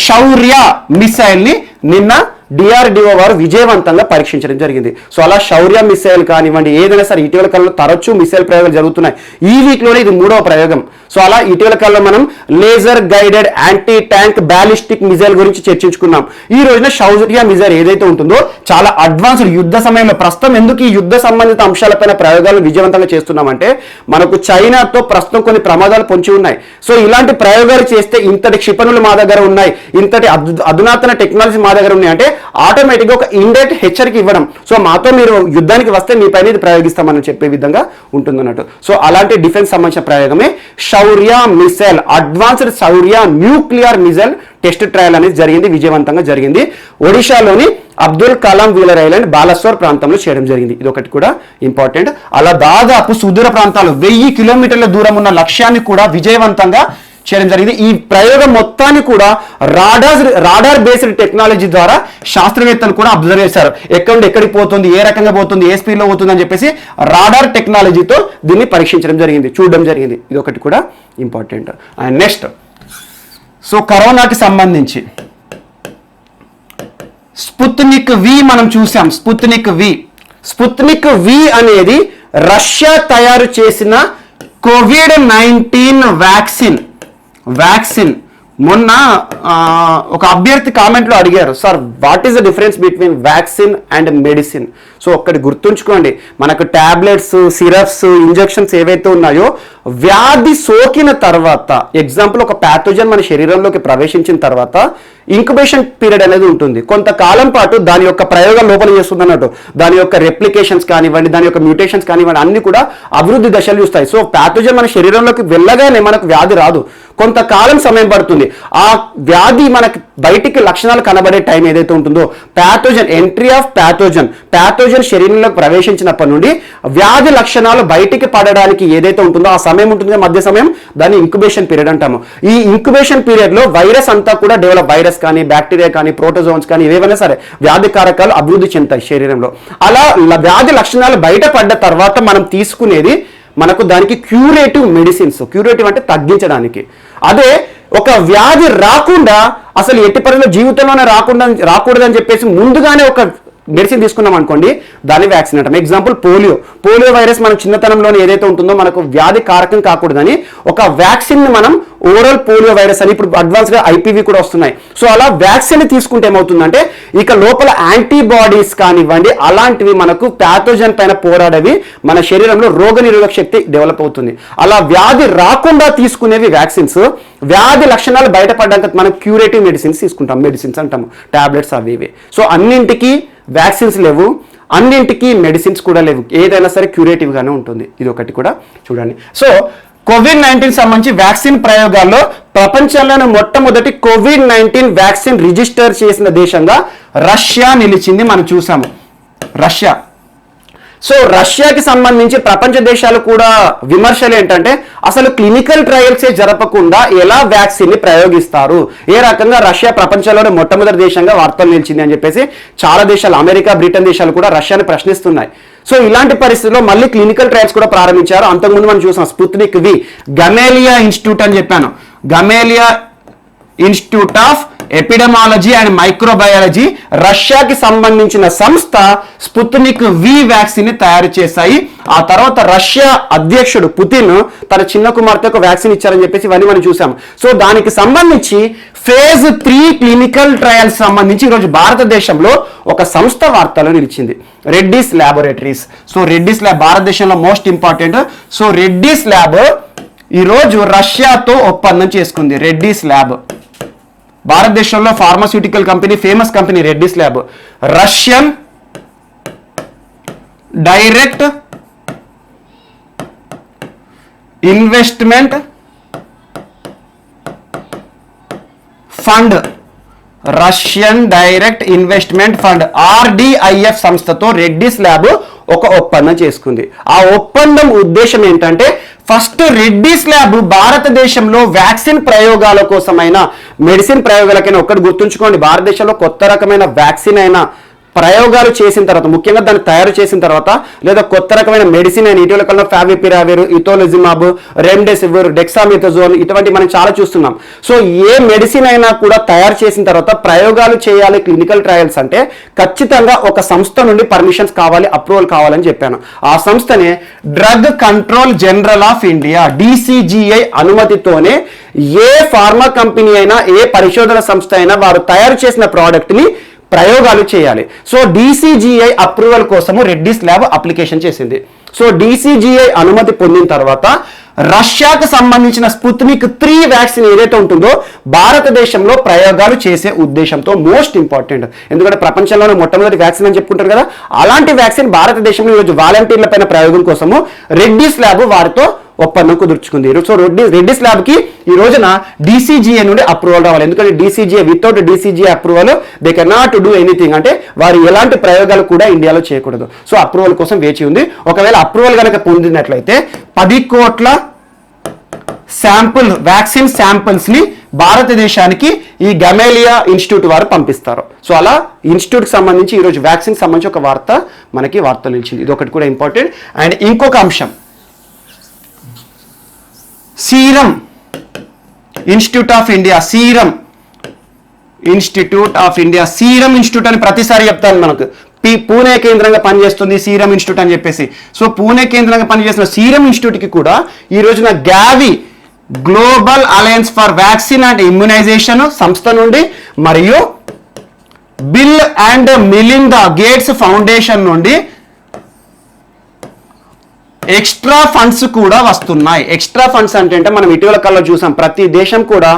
శౌర్య మిసైల్ ని నిన్న డిఆర్డిఓ వారు విజయవంతంగా పరీక్షించడం జరిగింది. సో అలా శౌర్య మిసైల్ కానివ్వండి, ఏదైనా సరే ఇటీవల కాలంలో తరచూ మిసైల్ ప్రయోగాలు జరుగుతున్నాయి. ఈ వీక్ లోనే ఇది 3వ ప్రయోగం. సో అలా ఇటీవల కాలంలో మనం laser guided anti tank ballistic missile గురించి చర్చించుకున్నాం. ఈ రోజున శౌర్య మిసైల్ ఏదైతే ఉంటుందో చాలా అడ్వాన్స్డ్ యుద్ధ సమయంలో ప్రస్తుతం ఎందుకు ఈ యుద్ధ సంబంధిత అంశాలపైన ప్రయోగాలు విజయవంతంగా చేస్తున్నామంటే మనకు చైనాతో ప్రస్తుతం కొన్ని ప్రమాదాలు పొంచి ఉన్నాయి. సో ఇలాంటి ప్రయోగాలు చేస్తే ఇంతటి క్షిపణులు మా దగ్గర ఉన్నాయి, ఇంతటి అధునాతన టెక్నాలజీ మా దగ్గర ఉన్నాయి అంటే ఆటోమేటిక్గా ఒక ఇండైరెక్ట్ హెచ్చరిక ఇవ్వడం. సో మాతో మీరు యుద్ధానికి వస్తే మీ పైన ఇది ప్రయోగిస్తామని చెప్పే విధంగా ఉంటుందన్నట్టు. సో అలాంటి డిఫెన్స్ సంబంధించిన ప్రయోగమే శౌర్య మిసైల్, అడ్వాన్స్డ్ శౌర్య న్యూక్లియర్ మిసైల్ టెస్ట్ ట్రయల్ అనేది జరిగింది, విజయవంతంగా జరిగింది. ఒడిశాలోని అబ్దుల్ కలాం వీలర్ ఐలాండ్ బాలస్వర్ ప్రాంతంలో చేయడం జరిగింది. ఇది ఒకటి కూడా ఇంపార్టెంట్. అలా దాదాపు సుదూర ప్రాంతాలు 1000 కిలోమీటర్ల దూరం ఉన్న లక్ష్యాన్ని కూడా విజయవంతంగా చేయడం జరిగింది. ఈ ప్రయోగం మొత్తాన్ని కూడా రాడార్ బేస్డ్ టెక్నాలజీ ద్వారా శాస్త్రవేత్తలు కూడా అబ్జర్వ్ చేశారు. ఎక్కడికి పోతుంది, ఏ రకంగా పోతుంది, ఏ స్పీడ్లో పోతుంది అని చెప్పేసి రాడార్ టెక్నాలజీతో దీన్ని పరీక్షించడం జరిగింది, చూడడం జరిగింది. ఇది ఒకటి కూడా ఇంపార్టెంట్. అండ్ నెక్స్ట్, సో కరోనాకి సంబంధించి స్పుత్నిక్ వి మనం చూసాం. స్పుత్నిక్ వి అనేది రష్యా తయారు చేసిన కోవిడ్-19 వ్యాక్సిన్. మొన్న ఒక అభ్యర్థి కామెంట్లో అడిగారు, sir what is the difference between vaccine and medicine? So ఒక్కటి గుర్తుంచుకోండి, మనకు టాబ్లెట్స్, సిరప్స్, ఇంజెక్షన్స్ ఏవైతే ఉన్నాయో వ్యాధి సోకిన తర్వాత, ఎగ్జాంపుల్ ఒక ప్యాథోజన్ మన శరీరంలోకి ప్రవేశించిన తర్వాత ఇంక్యుబేషన్ పీరియడ్ అనేది ఉంటుంది. కొంతకాలం పాటు దాని యొక్క ప్రయోగాలు లోపల చేస్తుంది అన్నట్టు. దాని యొక్క రెప్లికేషన్స్ కానివ్వండి, దాని యొక్క మ్యూటేషన్స్ కానివ్వండి, అన్ని కూడా అభివృద్ధి దశలు చూస్తాయి. సో ప్యాథోజన్ మన శరీరంలోకి వెళ్ళగానే మనకు వ్యాధి రాదు, కొంతకాలం సమయం పడుతుంది. ఆ వ్యాధి మనకి బయటికి లక్షణాలు కనబడే టైం ఏదైతే ఉంటుందో ప్యాథోజన్, ఎంట్రీ ఆఫ్ ప్యాథోజన్ శరీరంలోకి ప్రవేశించినప్పటి నుండి వ్యాధి లక్షణాలు బయటికి పడడానికి ఏదైతే ఉంటుందో ఆ సమయం ఉంటుంది, మధ్య సమయం, దాన్ని ఇంక్యుబేషన్ పీరియడ్ అంటాము. ఈ ఇంక్యుబేషన్ పీరియడ్ లో వైరస్ అంతా కూడా డెవలప్, వైరస్ కానీ, బ్యాక్టీరియా కానీ, ప్రోటోజోన్స్ కానీ, ఏవైనా సరే వ్యాధి కారకాలు అభివృద్ధి చెందుతాయి శరీరంలో. అలా వ్యాధి లక్షణాలు బయటపడ్డ తర్వాత మనం తీసుకునేది మనకు దానికి క్యూరేటివ్ మెడిసిన్స్. క్యూరేటివ్ అంటే తగ్గించడానికి. అదే ఒక వ్యాధి రాకుండా, అసలు ఎట్టి పరిస్థితుల్లో జీవితంలోనే రాకూడదని చెప్పేసి ముందుగానే ఒక మెడిసిన్ తీసుకున్నాం అనుకోండి, దాన్ని వ్యాక్సిన్ అంటాం. ఎగ్జాంపుల్ పోలియో వైరస్ మన చిన్నతనంలోనే ఏదైతే ఉంటుందో మనకు వ్యాధి కారకం కాకూడదని ఒక వ్యాక్సిన్ ని మనం ఓరల్ పోలియో వైరస్ అని, ఇప్పుడు అడ్వాన్స్ గా ఐపీవీ కూడా వస్తున్నాయి. సో అలా వ్యాక్సిన్ తీసుకుంటే ఏమవుతుందంటే ఇక లోపల యాంటీబాడీస్ కానివ్వండి అలాంటివి మనకు ప్యాథోజన్ పైన పోరాడేవి మన శరీరంలో రోగనిరోధక శక్తి డెవలప్ అవుతుంది. అలా వ్యాధి రాకుండా తీసుకునేవి వ్యాక్సిన్స్. వ్యాధి లక్షణాలు బయటపడ్డాక మనం క్యూరేటివ్ మెడిసిన్స్ తీసుకుంటాం, మెడిసిన్స్ అంటాము, టాబ్లెట్స్ అవి ఇవి. సో అన్నింటికి వ్యాక్సిన్స్ లేవు, అన్నింటికి మెడిసిన్స్ కూడా లేవు, ఏదైనా సరే క్యూరేటివ్ గానే ఉంటుంది. ఇది ఒకటి కూడా చూడండి. సో కోవిడ్-19 సంబంధించి వ్యాక్సిన్ ప్రయోగాల్లో ప్రపంచంలోనే మొట్టమొదటి కోవిడ్-19 వ్యాక్సిన్ రిజిస్టర్ చేసిన దేశంగా రష్యా నిలిచింది. మనం చూసాము రష్యా. సో రష్యాకి సంబంధించి ప్రపంచ దేశాలు కూడా విమర్శలు ఏంటంటే అసలు క్లినికల్ ట్రయల్సే జరపకుండా ఎలా వ్యాక్సిన్ ని ప్రయోగిస్తారు, ఏ రకంగా రష్యా ప్రపంచంలోనే మొట్టమొదటి దేశంగా వార్తలు నిలిచింది అని చెప్పేసి చాలా దేశాలు, అమెరికా, బ్రిటన్ దేశాలు కూడా రష్యాని ప్రశ్నిస్తున్నాయి. సో ఇలాంటి పరిస్థితుల్లో మళ్ళీ క్లినికల్ ట్రయల్స్ కూడా ప్రారంభించారు. అంతకుముందు మనం చూసాం స్పుత్నిక్ వి, గమేలియా ఇన్స్టిట్యూట్ అని చెప్పాను, Gamaleya institute of epidemiology and microbiology రష్యాకి సంబంధించిన సంస్థ స్పుత్నిక్ వి వ్యాక్సిన్ ని తయారు చేశాయి. ఆ తర్వాత రష్యా అధ్యక్షుడు పుతిన్ తన చిన్న కుమార్తెకు వ్యాక్సిన్ ఇచ్చారని చెప్పేసి ఇవన్నీ మనం చూసాం. సో దానికి సంబంధించి ఫేజ్ 3 క్లినికల్ ట్రయల్స్ సంబంధించి ఈరోజు భారతదేశంలో ఒక సంస్థ వార్తలో నిలిచింది, Reddy's laboratories. So Reddy's lab భారతదేశంలో most important. So Reddy's lab ఈరోజు రష్యాతో ఒప్పందం చేసుకుంది. రెడ్డీస్ ల్యాబ్ భారతదేశంలో pharmaceutical company, famous company Reddy's lab. Russian direct investment fund, Russian direct investment fund RDIF సంస్థతో రెడ్డీస్ ల్యాబ్ ఒక ఒప్పందం చేసుకుంది. ఆ ఒప్పందం ఉద్దేశం ఏంటంటే ఫస్ట్ రెడ్డీస్ ల్యాబ్ భారతదేశంలో వ్యాక్సిన్ ప్రయోగాల కోసమైనా మెడిసిన్ ప్రయోగాలకైనా ఒక్కటి గుర్తుంచుకోండి, భారతదేశంలో కొత్త రకమైన వ్యాక్సిన్ అయినా ప్రయోగాలు చేసిన తర్వాత, ముఖ్యంగా దాన్ని తయారు చేసిన తర్వాత, లేదా కొత్త రకమైన మెడిసిన్ అయిన ఇటీవల కాలంలో ఫావిపిరావిర్, ఇటోలిజిమాబ్, రెమ్డెసివిర్, డెక్సామిథాజోన్ ఇటువంటి మనం చాలా చూస్తున్నాం. సో ఏ మెడిసిన్ అయినా కూడా తయారు చేసిన తర్వాత ప్రయోగాలు చేయాలి, క్లినికల్ ట్రయల్స్ అంటే ఖచ్చితంగా ఒక సంస్థ నుండి పర్మిషన్స్ కావాలి, అప్రూవల్ కావాలని చెప్పాను. ఆ సంస్థనే drug control general of India DCGI అనుమతితోనే ఏ ఫార్మా కంపెనీ అయినా, ఏ పరిశోధన సంస్థ అయినా వారు తయారు చేసిన ప్రోడక్ట్ ని ప్రయోగాలు చేయాలి. సో DCGI అప్రూవల్ కోసము రెడ్డీస్ ల్యాబ్ అప్లికేషన్ చేసింది. సో DCGI అనుమతి పొందిన తర్వాత రష్యాకు సంబంధించిన స్పుత్నిక్ 3 వ్యాక్సిన్ ఏదైతే ఉంటుందో భారతదేశంలో ప్రయోగాలు చేసే ఉద్దేశంతో, మోస్ట్ ఇంపార్టెంట్, ఎందుకంటే ప్రపంచంలోనే మొట్టమొదటి వ్యాక్సిన్ అని చెప్పుకుంటారు కదా, అలాంటి వ్యాక్సిన్ భారతదేశంలో ఈరోజు వాలంటీర్ల పైన ప్రయోగం కోసము రెడ్డీస్ ల్యాబ్ వారితో ఒప్పందం కుదుర్చుకుంది. సో రెడ్డీస్ ల్యాబ్ కి ఈ రోజున DCGI నుండి అప్రూవల్ రావాలి. ఎందుకంటే DCGI without DCGI approval they can not do anything, అంటే వారు ఎలాంటి ప్రయోగాలు కూడా ఇండియాలో చేయకూడదు. సో అప్రూవల్ కోసం వేచి ఉంది. ఒకవేళ అప్రూవల్ కనుక పొందినట్లయితే 10 కోట్ల శాంపుల్ వ్యాక్సిన్ శాంపిల్స్ ని భారతదేశానికి ఈ గమేలియా ఇన్స్టిట్యూట్ వారు పంపిస్తారు. సో అలా ఇన్స్టిట్యూట్ కి సంబంధించి ఈరోజు వ్యాక్సిన్ సంబంధించి ఒక వార్త మనకి వార్తలు నిలిచింది. ఇది ఒకటి కూడా ఇంపార్టెంట్. అండ్ ఇంకొక అంశం, serum institute of India, serum institute of India, serum institute అని ప్రతిసారి చెప్తాను మనకు. పూణే కేంద్రంగా పనిచేస్తుంది సీరం ఇన్స్టిట్యూట్ అని చెప్పేసి. సో పూణే కేంద్రంగా పనిచేస్తున్న సీరం ఇన్స్టిట్యూట్ కి కూడా ఈ రోజున Gavi global alliance for vaccine and immunization సంస్థ నుండి మరియు bill and Melinda Gates foundation నుండి ఎక్స్ట్రా ఫండ్స్ కూడా వస్తున్నాయి. ఎక్స్ట్రా ఫండ్స్ అంటే మనం ఇటీవల కాలంలో చూసాం, ప్రతి దేశం కూడా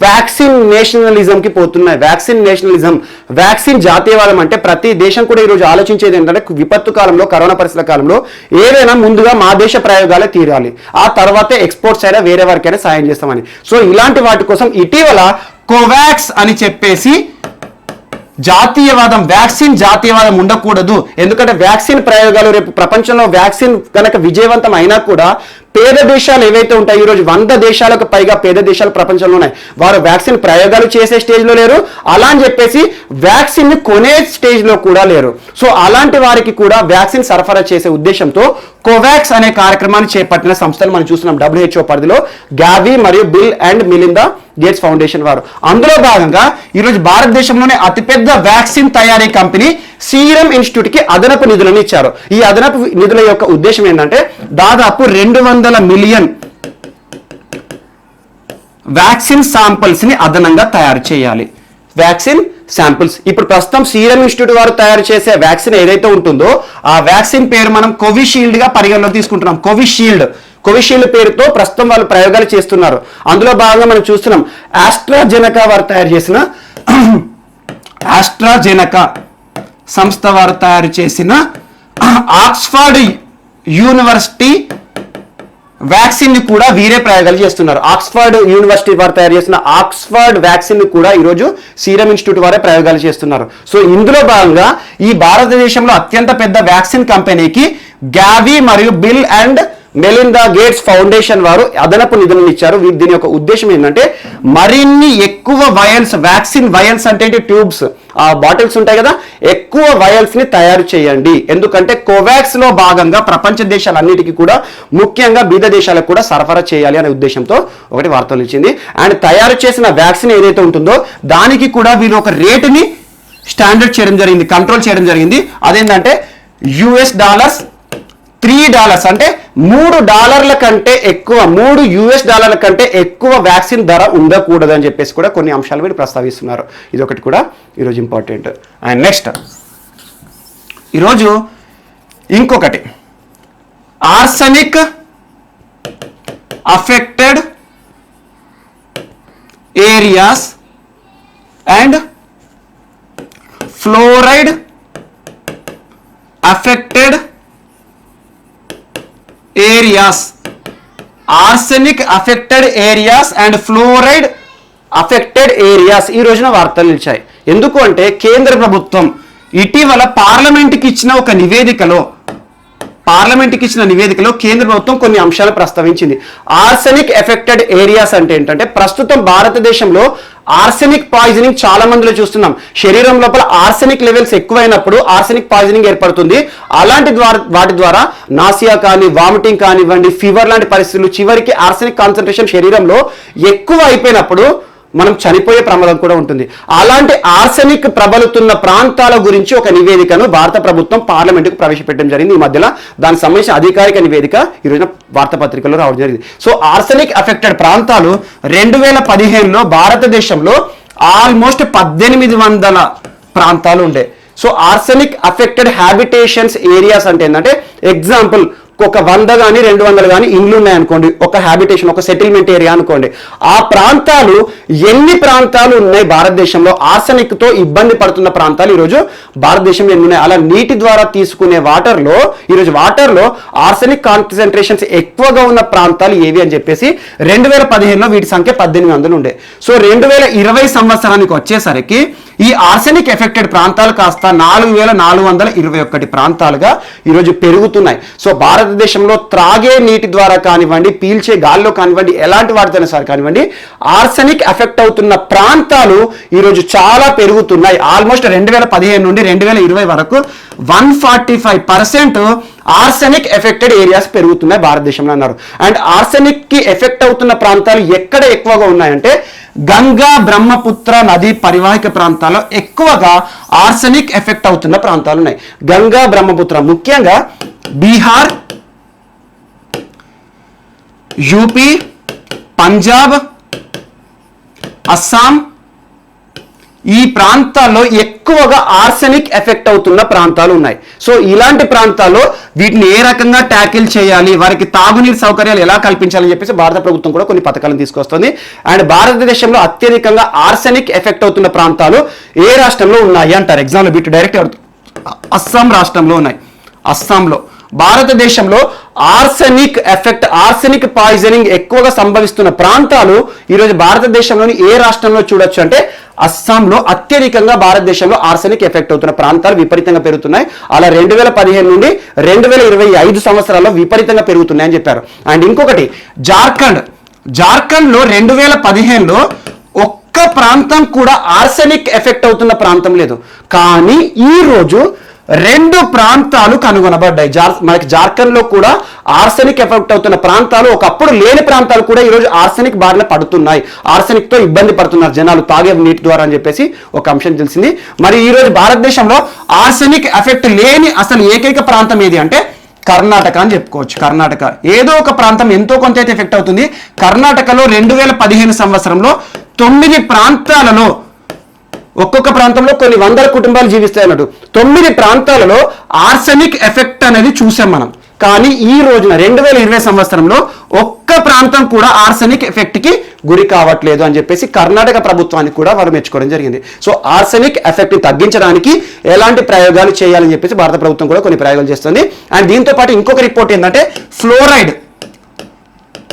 వ్యాక్సిన్ నేషనలిజం కి పోతున్నాయి. వ్యాక్సిన్ నేషనలిజం, వ్యాక్సిన్ జాతీయవాదం అంటే ప్రతి దేశం కూడా ఈరోజు ఆలోచించేది ఏంటంటే విపత్తు కాలంలో, కరోనా పరిస్థితుల కాలంలో ఏదైనా ముందుగా మా దేశ ప్రయోగాలే తీరాలి, ఆ తర్వాతే ఎక్స్పోర్ట్స్ అయినా వేరే వారికైనా సాయం చేస్తామని. సో ఇలాంటి వాటి కోసం ఇటీవల కోవాక్స్ అని చెప్పేసి జాతీయవాదం, వ్యాక్సిన్ జాతీయవాదం ఉండకూడదు, ఎందుకంటే వ్యాక్సిన్ ప్రయోగాలు రేపు ప్రపంచంలో వ్యాక్సిన్ కనుక విజయవంతం అయినా కూడా పేద దేశాలు ఏవైతే ఉంటాయి, ఈరోజు 100 దేశాలకు పైగా పేద దేశాలు ప్రపంచంలో ఉన్నాయి, వారు వ్యాక్సిన్ ప్రయోగాలు చేసే స్టేజ్లో లేరు, అలా అని చెప్పేసి వ్యాక్సిన్ ని కొనే స్టేజ్లో కూడా లేరు. సో అలాంటి వారికి కూడా వ్యాక్సిన్ సరఫరా చేసే ఉద్దేశంతో కోవాక్స్ అనే కార్యక్రమాన్ని చేపట్టిన సంస్థలు మనం చూస్తున్నాం. WHO పరిధిలో గావి మరియు bill and Melinda Gates foundation వారు. అందులో భాగంగా ఈరోజు భారతదేశంలోనే అతిపెద్ద వ్యాక్సిన్ తయారీ కంపెనీ సీరం ఇన్స్టిట్యూట్ కి అదనపు నిధులను ఇచ్చారు. ఈ అదనపు నిధుల యొక్క ఉద్దేశం ఏంటంటే దాదాపు 200 మిలియన్ వ్యాక్సిన్ శాంపిల్స్ ని అదనంగా తయారు చేయాలి. వ్యాక్సిన్ శాంపిల్స్ ఇప్పుడు ప్రస్తుతం సీరం ఇన్స్టిట్యూట్ వారు తయారు చేసే వ్యాక్సిన్ ఏదైతే ఉంటుందో ఆ వ్యాక్సిన్ పేరు మనం కోవిషీల్డ్ గా పరిగణలోకి తీసుకుంటున్నాం. కోవిషీల్డ్ పేరుతో ప్రస్తుతం వాళ్ళు ప్రయోగాలు చేస్తున్నారు. అందులో భాగంగా మనం చూస్తున్నాం ఆస్ట్రాజెనకా వారు తయారు చేసిన ఆస్ట్రాజెనకా సంస్థ వారు తయారు చేసిన ఆక్స్ఫర్డ్ యూనివర్సిటీ వ్యాక్సిన్ ని కూడా వీరే ప్రయోగాలు చేస్తున్నారు. ఆక్స్ఫర్డ్ యూనివర్సిటీ వారు తయారు చేసిన ఆక్స్ఫర్డ్ వ్యాక్సిన్ ని కూడా ఈరోజు సీరం ఇన్స్టిట్యూట్ వారే ప్రయోగాలు చేస్తున్నారు. సో ఇందులో భాగంగా ఈ భారతదేశంలో అత్యంత పెద్ద వ్యాక్సిన్ కంపెనీకి గావి మరియు bill and Melinda gates foundation వారు అదనపు నిధులను ఇచ్చారు. దీని యొక్క ఉద్దేశం ఏంటంటే మరిన్ని ఎక్కువ వయల్స్, వ్యాక్సిన్ వయల్స్ అంటే ట్యూబ్స్, ఆ బాటిల్స్ ఉంటాయి కదా, ఎక్కువ వయల్స్ ని తయారు చేయండి. ఎందుకంటే కోవాక్స్ లో భాగంగా ప్రపంచ దేశాలన్నిటికీ కూడా ముఖ్యంగా బీద దేశాలకు కూడా సరఫరా చేయాలి అనే ఉద్దేశంతో ఒకటి వార్తలు ఇచ్చింది. అండ్ తయారు చేసిన వ్యాక్సిన్ ఏదైతే ఉంటుందో దానికి కూడా వీళ్ళు ఒక రేటుని స్టాండర్డ్ చేయడం జరిగింది, కంట్రోల్ చేయడం జరిగింది. అదేంటంటే $3 అంటే $3 కంటే ఎక్కువ, $3 కంటే ఎక్కువ వ్యాక్సిన్ ధర ఉండకూడదు అని చెప్పేసి కూడా కొన్ని అంశాలు మీరు ప్రస్తావిస్తున్నారు. ఇది ఒకటి కూడా ఈరోజు ఇంపార్టెంట్. అండ్ నెక్స్ట్ ఈరోజు ఇంకొకటి, arsenic affected areas and fluoride affected areas, arsenic affected areas and fluoride affected areas ఈ రోజున వార్తలు నిలిచాయి. ఎందుకు అంటే కేంద్ర ప్రభుత్వం ఇటీవల పార్లమెంట్కి ఇచ్చిన నివేదికలో కేంద్ర ప్రభుత్వం కొన్ని అంశాలు ప్రస్తావించింది. ఆర్సెనిక్ ఎఫెక్టెడ్ ఏరియాస్ అంటే ఏంటంటే ప్రస్తుతం భారతదేశంలో ఆర్సెనిక్ పాయిజనింగ్ చాలా మందిలో చూస్తున్నాం. శరీరం లోపల ఆర్సెనిక్ లెవెల్స్ ఎక్కువైనప్పుడు ఆర్సెనిక్ పాయిజనింగ్ ఏర్పడుతుంది. అలాంటి వాటి ద్వారా నాసియా కానీ, వామిటింగ్ కానివ్వండి, ఫీవర్ లాంటి పరిస్థితులు, చివరికి ఆర్సెనిక్ కాన్సన్ట్రేషన్ శరీరంలో ఎక్కువ అయిపోయినప్పుడు మనం చనిపోయే ప్రమాదం కూడా ఉంటుంది. అలాంటి ఆర్సెనిక్ ప్రబలుతున్న ప్రాంతాల గురించి ఒక నివేదికను భారత ప్రభుత్వం పార్లమెంటుకు ప్రవేశపెట్టడం జరిగింది ఈ మధ్యలో. దానికి సంబంధించిన అధికారిక నివేదిక ఈరోజున వార్తాపత్రికల్లో రావడం జరిగింది. సో ఆర్సెనిక్ అఫెక్టెడ్ ప్రాంతాలు 2015లో భారతదేశంలో ఆల్మోస్ట్ 1800 ప్రాంతాలు ఉండే. So arsenic affected habitations areas అంటే ఏంటంటే, ఎగ్జాంపుల్ ఒక 100 కానీ 200 కానీ ఇండ్లు ఉన్నాయనుకోండి, ఒక హ్యాబిటేషన్, ఒక సెటిల్మెంట్ ఏరియా అనుకోండి. ఆ ప్రాంతాలు ఎన్ని ప్రాంతాలు ఉన్నాయి భారతదేశంలో, ఆర్సెనిక్ తో ఇబ్బంది పడుతున్న ప్రాంతాలు ఈరోజు భారతదేశంలో ఎన్ని ఉన్నాయి. అలా నీటి ద్వారా తీసుకునే వాటర్లో ఈరోజు వాటర్లో ఆర్సెనిక్ కాన్సన్ట్రేషన్స్ ఎక్కువగా ఉన్న ప్రాంతాలు ఏవి అని చెప్పేసి 2015లో వీటి సంఖ్య 1800 ఉండే. సో 2020 సంవత్సరానికి వచ్చేసరికి ఈ ఆర్సెనిక్ ఎఫెక్టెడ్ ప్రాంతాలు కాస్త 4421 ప్రాంతాలుగా ఈరోజు పెరుగుతున్నాయి. సో భారతదేశంలో త్రాగే నీటి ద్వారా కానివ్వండి, పీల్చే గాల్లో కానివ్వండి, ఎలాంటి వాటితోనే సార్ కానివ్వండి, ఆర్సెనిక్ ఎఫెక్ట్ అవుతున్న ప్రాంతాలు ఈరోజు చాలా పెరుగుతున్నాయి. ఆల్మోస్ట్ 2015 నుండి 2020 వరకు 145% ఆర్సెనిక్ ఎఫెక్టెడ్ ఏరియాస్ పెరుగుతున్నాయి భారతదేశంలో అన్నారు. అండ్ ఆర్సెనిక్ కి ఎఫెక్ట్ అవుతున్న ప్రాంతాలు ఎక్కడ ఎక్కువగా ఉన్నాయంటే గంగా బ్రహ్మపుత్ర నదీ పరివాహిక ప్రాంతాల్లో ఎక్కువగా ఆర్సెనిక్ ఎఫెక్ట్ అవుతున్న ప్రాంతాలు ఉన్నాయి. గంగా బ్రహ్మపుత్ర ముఖ్యంగా బీహార్, యూపీ, పంజాబ్, అస్సాం ఈ ప్రాంతాల్లో ఎక్కువగా ఆర్సెనిక్ ఎఫెక్ట్ అవుతున్న ప్రాంతాలు ఉన్నాయి. సో ఇలాంటి ప్రాంతాల్లో వీటిని ఏ రకంగా ట్యాకిల్ చేయాలి, వారికి తాగునీరు సౌకర్యాలు ఎలా కల్పించాలని చెప్పేసి భారత ప్రభుత్వం కూడా కొన్ని పథకాలను తీసుకొస్తుంది. అండ్ భారతదేశంలో అత్యధికంగా ఆర్సెనిక్ ఎఫెక్ట్ అవుతున్న ప్రాంతాలు ఏ రాష్ట్రంలో ఉన్నాయి అంటారు. ఎగ్జామ్లో బిట్ డైరెక్ట్ అస్సాం రాష్ట్రంలో ఉన్నాయి. అస్సాంలో భారతదేశంలో ఆర్సెనిక్ పాయిజనింగ్ ఎక్కువగా సంభవిస్తున్న ప్రాంతాలు ఈరోజు భారతదేశంలోని ఏ రాష్ట్రంలో చూడొచ్చు అంటే అస్సాంలో అత్యధికంగా భారతదేశంలో ఆర్సెనిక్ ఎఫెక్ట్ అవుతున్న ప్రాంతాలు విపరీతంగా పెరుగుతున్నాయి. అలా 2015 నుండి 2025 సంవత్సరాల్లో విపరీతంగా పెరుగుతున్నాయని చెప్పారు. అండ్ ఇంకొకటి జార్ఖండ్లో 2015లో ఒక్క ప్రాంతం కూడా ఆర్సెనిక్ ఎఫెక్ట్ అవుతున్న ప్రాంతం లేదు. కానీ ఈ రోజు 2 ప్రాంతాలు కనుగొనబడ్డాయి. మనకి జార్ఖండ్లో కూడా ఆర్సెనిక్ ఎఫెక్ట్ అవుతున్న ప్రాంతాలు, ఒకప్పుడు లేని ప్రాంతాలు కూడా ఈరోజు ఆర్సెనిక్ బారిన పడుతున్నాయి. ఆర్సెనిక్ తో ఇబ్బంది పడుతున్నారు జనాలు తాగే నీటి ద్వారా అని చెప్పేసి ఒక అంశం తెలిసింది. మరి ఈరోజు భారతదేశంలో ఆర్సెనిక్ ఎఫెక్ట్ లేని అసలు ఏకైక ప్రాంతం ఏది అంటే కర్ణాటక అని చెప్పుకోవచ్చు. కర్ణాటక ఏదో ఒక ప్రాంతం ఎంతో కొంత అయితే ఎఫెక్ట్ అవుతుంది. కర్ణాటకలో 2015 సంవత్సరంలో 9 ప్రాంతాలలో, ఒక్కొక్క ప్రాంతంలో కొన్ని 100 కుటుంబాలు జీవిస్తాయి అన్నట్టు, 9 ప్రాంతాలలో ఆర్సెనిక్ ఎఫెక్ట్ అనేది చూసాం మనం. కానీ ఈ రోజున 2020 సంవత్సరంలో ఒక్క ప్రాంతం కూడా ఆర్సెనిక్ ఎఫెక్ట్ కి గురి కావట్లేదు అని చెప్పేసి కర్ణాటక ప్రభుత్వానికి కూడా వారు మెచ్చుకోవడం జరిగింది. సో ఆర్సెనిక్ ఎఫెక్ట్ ని తగ్గించడానికి ఎలాంటి ప్రయోగాలు చేయాలని చెప్పేసి భారత ప్రభుత్వం కూడా కొన్ని ప్రయోగాలు చేస్తుంది. అండ్ దీంతో పాటు ఇంకొక రిపోర్ట్ ఏంటంటే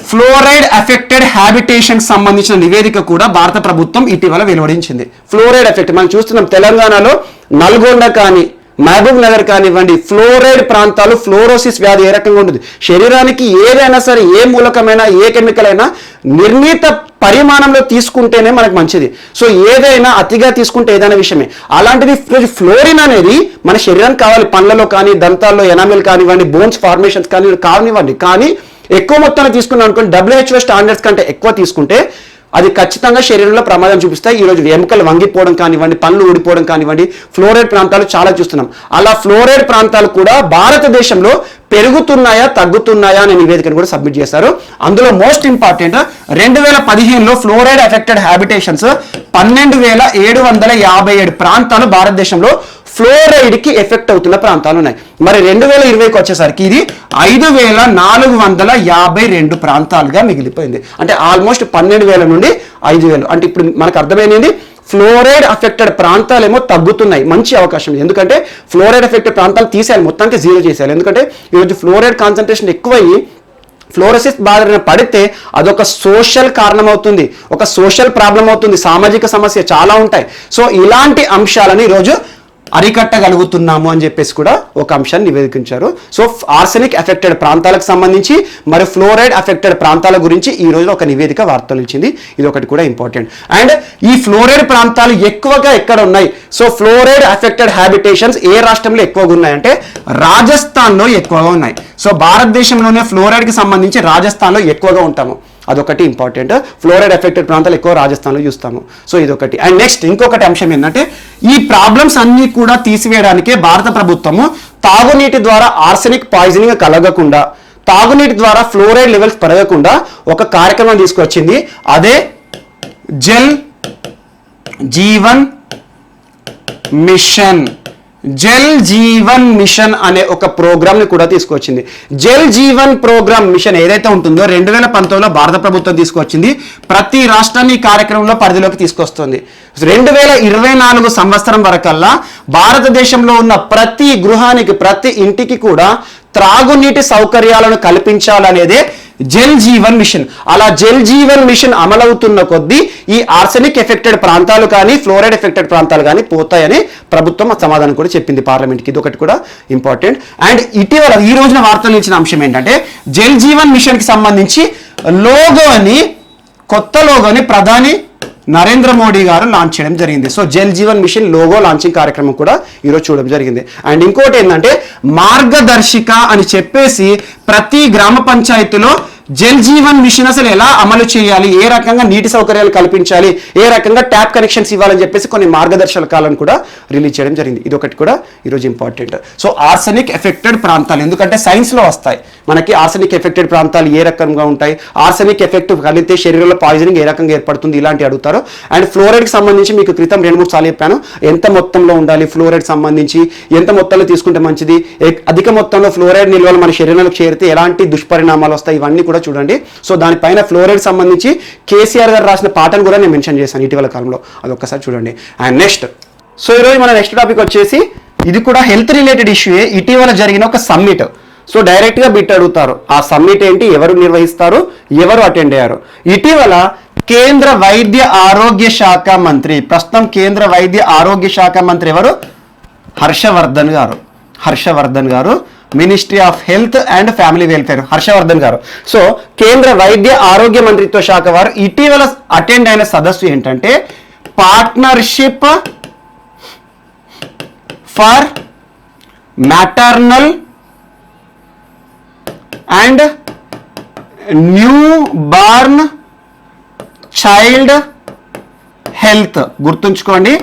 ఫ్లోరైడ్ అఫెక్టెడ్ హ్యాబిటేషన్ సంబంధించిన నివేదిక కూడా భారత ప్రభుత్వం ఇటీవల వెలువడించింది. ఫ్లోరైడ్ ఎఫెక్ట్ మనం చూస్తున్నాం. తెలంగాణలో నల్గొండ కానీ, మహబూబ్ నగర్ కానివ్వండి, ఫ్లోరైడ్ ప్రాంతాలు, ఫ్లోరోసిస్ వ్యాధి ఏ రకంగా ఉంటుంది, శరీరానికి ఏదైనా సరే ఏ మూలకమైనా ఏ కెమికల్ అయినా నిర్ణీత పరిమాణంలో తీసుకుంటేనే మనకు మంచిది. సో ఏదైనా అతిగా తీసుకుంటే ఏదైనా విషయమే. అలాంటిది ఫ్లోరిన్ అనేది మన శరీరానికి కావాలి, పండ్లలో కానీ దంతాల్లో ఎనామిల్ కానివ్వండి, బోన్స్ ఫార్మేషన్స్ కానివ్వండి. కానీ ఎక్కువ మొత్తాన్ని తీసుకున్నాం అనుకోండి, WHO స్టాండర్డ్స్ కంటే ఎక్కువ తీసుకుంటే అది ఖచ్చితంగా శరీరంలో ప్రమాదం చూపిస్తాయి. ఈరోజు ఎముకలు వంగిపోవడం కానివ్వండి, పళ్ళు ఊడిపోవడం కానివ్వండి, ఫ్లోరైడ్ ప్రాంతాలు చాలా చూస్తున్నాం. అలా ఫ్లోరైడ్ ప్రాంతాలు కూడా భారతదేశంలో పెరుగుతున్నాయా తగ్గుతున్నాయా అనే నివేదికను కూడా సబ్మిట్ చేశారు. అందులో మోస్ట్ ఇంపార్టెంట్ 2015లో ఫ్లోరైడ్ ఎఫెక్టెడ్ హ్యాబిటేషన్స్ 12,757 ప్రాంతాలు భారతదేశంలో ఫ్లోరైడ్ కి ఎఫెక్ట్ అవుతున్న ప్రాంతాలు ఉన్నాయి. మరి 2020కి వచ్చేసరికి ఇది 5,452 ప్రాంతాలుగా మిగిలిపోయింది. అంటే ఆల్మోస్ట్ 12,000 నుండి 5,000. అంటే ఇప్పుడు మనకు అర్థమైంది ఫ్లోరైడ్ అఫెక్టెడ్ ప్రాంతాలేమో తగ్గుతున్నాయి. మంచి అవకాశం ఉంది. ఎందుకంటే ఫ్లోరైడ్ అఫెక్టెడ్ ప్రాంతాలు తీసేయాలి, మొత్తానికి జీరో చేసేయాలి. ఎందుకంటే ఈరోజు ఫ్లోరైడ్ కాన్సన్ట్రేషన్ ఎక్కువయ్యి ఫ్లోరోసిస్ బారిన పడితే అదొక సోషల్ కారణం అవుతుంది, ఒక సోషల్ ప్రాబ్లం అవుతుంది, సామాజిక సమస్య చాలా ఉంటాయి. సో ఇలాంటి అంశాలను ఈరోజు అరికట్టగలుగుతున్నాము అని చెప్పేసి కూడా ఒక అంశాన్ని నివేదించారు. సో ఆర్సెనిక్ ఎఫెక్టెడ్ ప్రాంతాలకు సంబంధించి మరి ఫ్లోరైడ్ ఎఫెక్టెడ్ ప్రాంతాల గురించి ఈ రోజు ఒక నివేదిక వార్తలు ఇచ్చింది. ఇది ఒకటి కూడా ఇంపార్టెంట్. అండ్ ఈ ఫ్లోరైడ్ ప్రాంతాలు ఎక్కువగా ఎక్కడ ఉన్నాయి? సో ఫ్లోరైడ్ ఎఫెక్టెడ్ హ్యాబిటేషన్స్ ఏ రాష్ట్రంలో ఎక్కువగా ఉన్నాయంటే రాజస్థాన్లో ఎక్కువగా ఉన్నాయి. సో భారతదేశంలోనే ఫ్లోరైడ్కి సంబంధించి రాజస్థాన్లో ఎక్కువగా ఉంటాము. అదొకటి ఇంపార్టెంట్. ఫ్లోరైడ్ ఎఫెక్టెడ్ ప్రాంతాలు ఎక్కువ రాజస్థాన్లో చూస్తాము. సో ఇదొకటి. అండ్ నెక్స్ట్ ఇంకొకటి అంశం ఏంటంటే ఈ ప్రాబ్లమ్స్ అన్ని కూడా తీసివేయడానికే భారత ప్రభుత్వము తాగునీటి ద్వారా ఆర్సెనిక్ పాయిజనింగ్ కలగకుండా, తాగునీటి ద్వారా ఫ్లోరైడ్ లెవెల్స్ పెరగకుండా ఒక కార్యక్రమం తీసుకొచ్చింది. అదే జల్ జీవన్ మిషన్. జల్ జీవన్ మిషన్ అనే ఒక ప్రోగ్రామ్ ని కూడా తీసుకొచ్చింది. జల్ జీవన్ ప్రోగ్రామ్ మిషన్ ఏదైతే ఉంటుందో 2019లో భారత ప్రభుత్వం తీసుకొచ్చింది. ప్రతి రాష్ట్రాన్ని ఈ కార్యక్రమంలో పరిధిలోకి తీసుకొస్తుంది. 2024 సంవత్సరం వరకల్లా భారతదేశంలో ఉన్న ప్రతి గృహానికి, ప్రతి ఇంటికి కూడా త్రాగునీటి సౌకర్యాలను కల్పించాలనేదే జల్ జీవన్ మిషన్. అలా జల్ జీవన్ మిషన్ అమలవుతున్న కొద్దీ ఈ ఆర్సెనిక్ ఎఫెక్టెడ్ ప్రాంతాలు కానీ ఫ్లోరైడ్ ఎఫెక్టెడ్ ప్రాంతాలు కానీ పోతాయని ప్రభుత్వం సమాధానం కూడా చెప్పింది పార్లమెంట్కి. ఇది ఒకటి కూడా ఇంపార్టెంట్. అండ్ ఇటీవల ఈ రోజున వార్తలు ఇచ్చిన అంశం ఏంటంటే జల్ జీవన్ మిషన్ కి సంబంధించి కొత్త లోగోని ప్రధాని నరేంద్ర మోడీ గారు లాంచ్ చేయడం జరిగింది. So Jal Jeevan mission logo launching కార్యక్రమం కూడా ఈరోజు చూడడం జరిగింది. అండ్ ఇంకోటి ఏంటంటే మార్గదర్శిక అని చెప్పేసి ప్రతి గ్రామ పంచాయతీలో జల్ జీవన్ మిషన్ అసలు ఎలా అమలు చేయాలి, ఏ రకంగా నీటి సౌకర్యాలు కల్పించాలి, ఏ రకంగా ట్యాప్ కనెక్షన్స్ ఇవ్వాలని చెప్పేసి కొన్ని మార్గదర్శకాలను కూడా రిలీజ్ చేయడం జరిగింది. ఇది ఒకటి కూడా ఈరోజు ఇంపార్టెంట్. సో ఆర్సెనిక్ ఎఫెక్టెడ్ ప్రాంతాలు, ఎందుకంటే సైన్స్లో వస్తాయి మనకి ఆర్సెనిక్ ఎఫెక్టెడ్ ప్రాంతాలు ఏ రకంగా ఉంటాయి, ఆర్సెనిక్ ఎఫెక్ట్ కలిగితే శరీరంలో పాయిజనింగ్ ఏ రకంగా ఏర్పడుతుంది, ఇలాంటి అడుగుతారు. అండ్ ఫ్లోరైడ్కి సంబంధించి మీకు క్రితం 2-3 సార్లు చెప్పాను ఎంత మొత్తంలో ఉండాలి, ఫ్లోరైడ్ సంబంధించి ఎంత మొత్తంలో తీసుకుంటే మంచిది, అధిక మొత్తంలో ఫ్లోరైడ్ నిల్వలు మన శరీరంలోకి చేరితే ఎలాంటి దుష్పరిణామాలు వస్తాయి, ఇవన్నీ కూడా చూడండి. సో దానిపైన ఫ్లోరైడ్ సంబంధించి కేసీఆర్ గారు రాసిన పాటను కూడా నేను మెన్షన్ చేశాను ఇటీవల కాలంలో, అది ఒక్కసారి చూడండి. అండ్ నెక్స్ట్ సో ఈరోజు మన నెక్స్ట్ టాపిక్ వచ్చేసి ఇది కూడా హెల్త్ రిలేటెడ్ ఇష్యూయే. ఇటీవల జరిగిన ఒక సమ్మిట్. సో డైరెక్ట్గా బిట్ అడుగుతారు, ఆ సమ్మిట్ ఏంటి, ఎవరు నిర్వహిస్తారు, ఎవరు అటెండ్ అయ్యారు. ఇటీవల కేంద్ర వైద్య ఆరోగ్య శాఖ మంత్రి, ప్రస్తుతం కేంద్ర వైద్య ఆరోగ్య శాఖ మంత్రి ఎవరు? హర్షవర్ధన్ గారు, ministry of health and family welfare, Harshvardhan గారు. సో కేంద్ర వైద్య ఆరోగ్య మంత్రిత్వ శాఖ వారు ఇటీవల అటెండ్ అయిన సదస్సు ఏంటంటే partnership for maternal and newborn child health. గుర్తుంచుకోండి,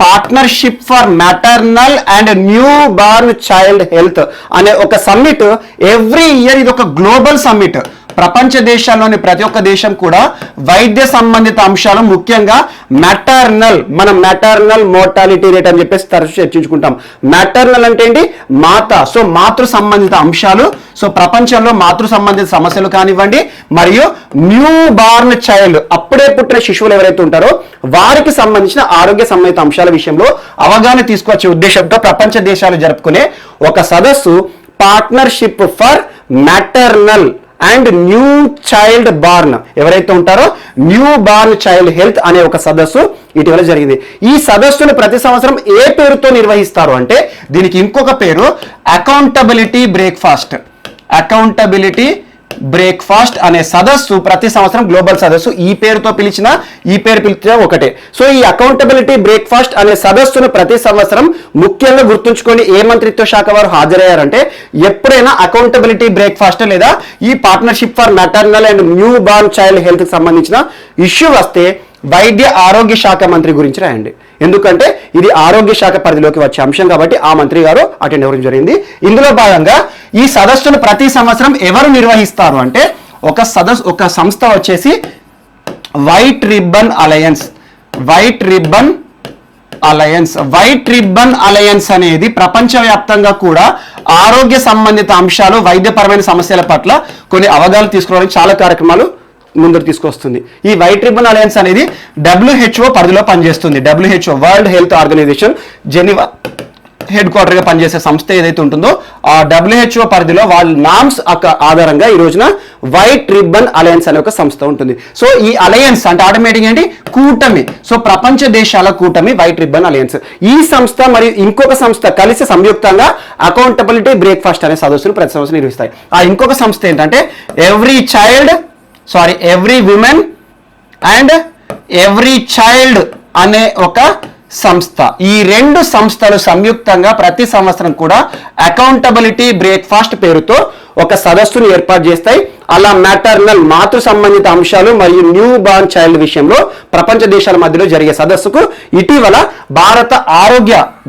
partnership for maternal and newborn child health అనే ఒక సమ్మిట్ ఎవ్రీ ఇయర్. ఇది ఒక గ్లోబల్ సమ్మిట్. ప్రపంచ దేశాల్లోని ప్రతి ఒక్క దేశం కూడా వైద్య సంబంధిత అంశాలు, ముఖ్యంగా మ్యాటర్నల్, మనం మ్యాటర్నల్ మోర్టాలిటీ రేట్ అని చెప్పేసి తరచు చర్చించుకుంటాం. మ్యాటర్నల్ అంటే ఏంటి? మాత. సో మాతృ సంబంధిత అంశాలు, సో ప్రపంచంలో మాతృ సంబంధిత సమస్యలు కానివ్వండి, మరియు న్యూ బార్న్ చైల్డ్, అప్పుడే పుట్టిన శిశువులు ఎవరైతే ఉంటారో వారికి సంబంధించిన ఆరోగ్య సంబంధిత అంశాల విషయంలో అవగాహన తీసుకొచ్చే ఉద్దేశంతో ప్రపంచ దేశాలు జరుపుకునే ఒక సదస్సు partnership for maternal and new child born ఎవరైతే ఉంటారో న్యూ బార్న్ చైల్డ్ హెల్త్ అనే ఒక సదస్సు ఇటీవల జరిగింది. ఈ సదస్సును ప్రతి సంవత్సరం ఏ పేరుతో నిర్వహిస్తారు అంటే దీనికి ఇంకొక పేరు అకౌంటబిలిటీ బ్రేక్ఫాస్ట్. అకౌంటబిలిటీ బ్రేక్ఫాస్ట్ అనే సదస్సు ప్రతి సంవత్సరం గ్లోబల్ సదస్సు. ఈ పేరుతో పిలిచినా ఈ పేరు పిలిచినా ఒకటే. సో ఈ అకౌంటబిలిటీ బ్రేక్ఫాస్ట్ అనే సదస్సును ప్రతి సంవత్సరం ముఖ్యంగా గుర్తుంచుకొని ఏ మంత్రిత్వ శాఖ వారు హాజరయ్యారంటే ఎప్పుడైనా అకౌంటబిలిటీ బ్రేక్ఫాస్ట్ లేదా ఈ partnership for maternal and newborn child health సంబంధించిన ఇష్యూ వస్తే వైద్య ఆరోగ్య శాఖ మంత్రి గురించి రాయండి. ఎందుకంటే ఇది ఆరోగ్య శాఖ పరిధిలోకి వచ్చే అంశం కాబట్టి ఆ మంత్రి గారు అటెండ్ అవ్వడం జరిగింది. ఇందులో భాగంగా ఈ సదస్సును ప్రతి సంవత్సరం ఎవరు నిర్వహిస్తారు అంటే ఒక సంస్థ వచ్చేసి white ribbon alliance. White ribbon alliance అనేది ప్రపంచవ్యాప్తంగా కూడా ఆరోగ్య సంబంధిత అంశాలు వైద్యపరమైన సమస్యల పట్ల కొన్ని అవగాహన తీసుకోవడానికి చాలా కార్యక్రమాలు ముందుకు తీసుకొస్తుంది. ఈ వైట్ రిబ్బన్ అలయన్స్ అనేది WHO పరిధిలో పనిచేస్తుంది. WHO world health organisation Geneva head quarter గా పనిచేసే సంస్థ ఏదైతే ఉంటుందో ఆ WHO పరిధిలో వాళ్ళ నామ్స్ ఆధారంగా ఈ రోజున వైట్ రిబ్బన్ అలయన్స్ అనే ఒక సంస్థ ఉంటుంది. సో ఈ అలయన్స్ అంటే ఆటోమేటిక్ ఏంటి కూటమి. సో ప్రపంచ దేశాల కూటమి వైట్ రిబ్బన్ అలయన్స్. ఈ సంస్థ మరియు ఇంకొక సంస్థ కలిసి సంయుక్తంగా అకౌంటబిలిటీ బ్రేక్ఫాస్ట్ అనే సదస్సును ప్రతి సంవత్సరం నిర్వహిస్తాయి. ఆ ఇంకొక సంస్థ ఏంటంటే every women and every child అనే ఒక సంస్థ. ఈ రెండు సంస్థలు సంయుక్తంగా ప్రతి సంవత్సరం కూడా అకౌంటబిలిటీ బ్రేక్ఫాస్ట్ పేరుతో ఒక సదస్సును ఏర్పాటు చేస్తాయి. అలా మ్యాటర్నల్ మాతృ సంబంధిత అంశాలు మరియు న్యూ బార్న్ చైల్డ్ విషయంలో ప్రపంచ దేశాల మధ్యలో జరిగే సదస్సుకు ఇటీవల భారత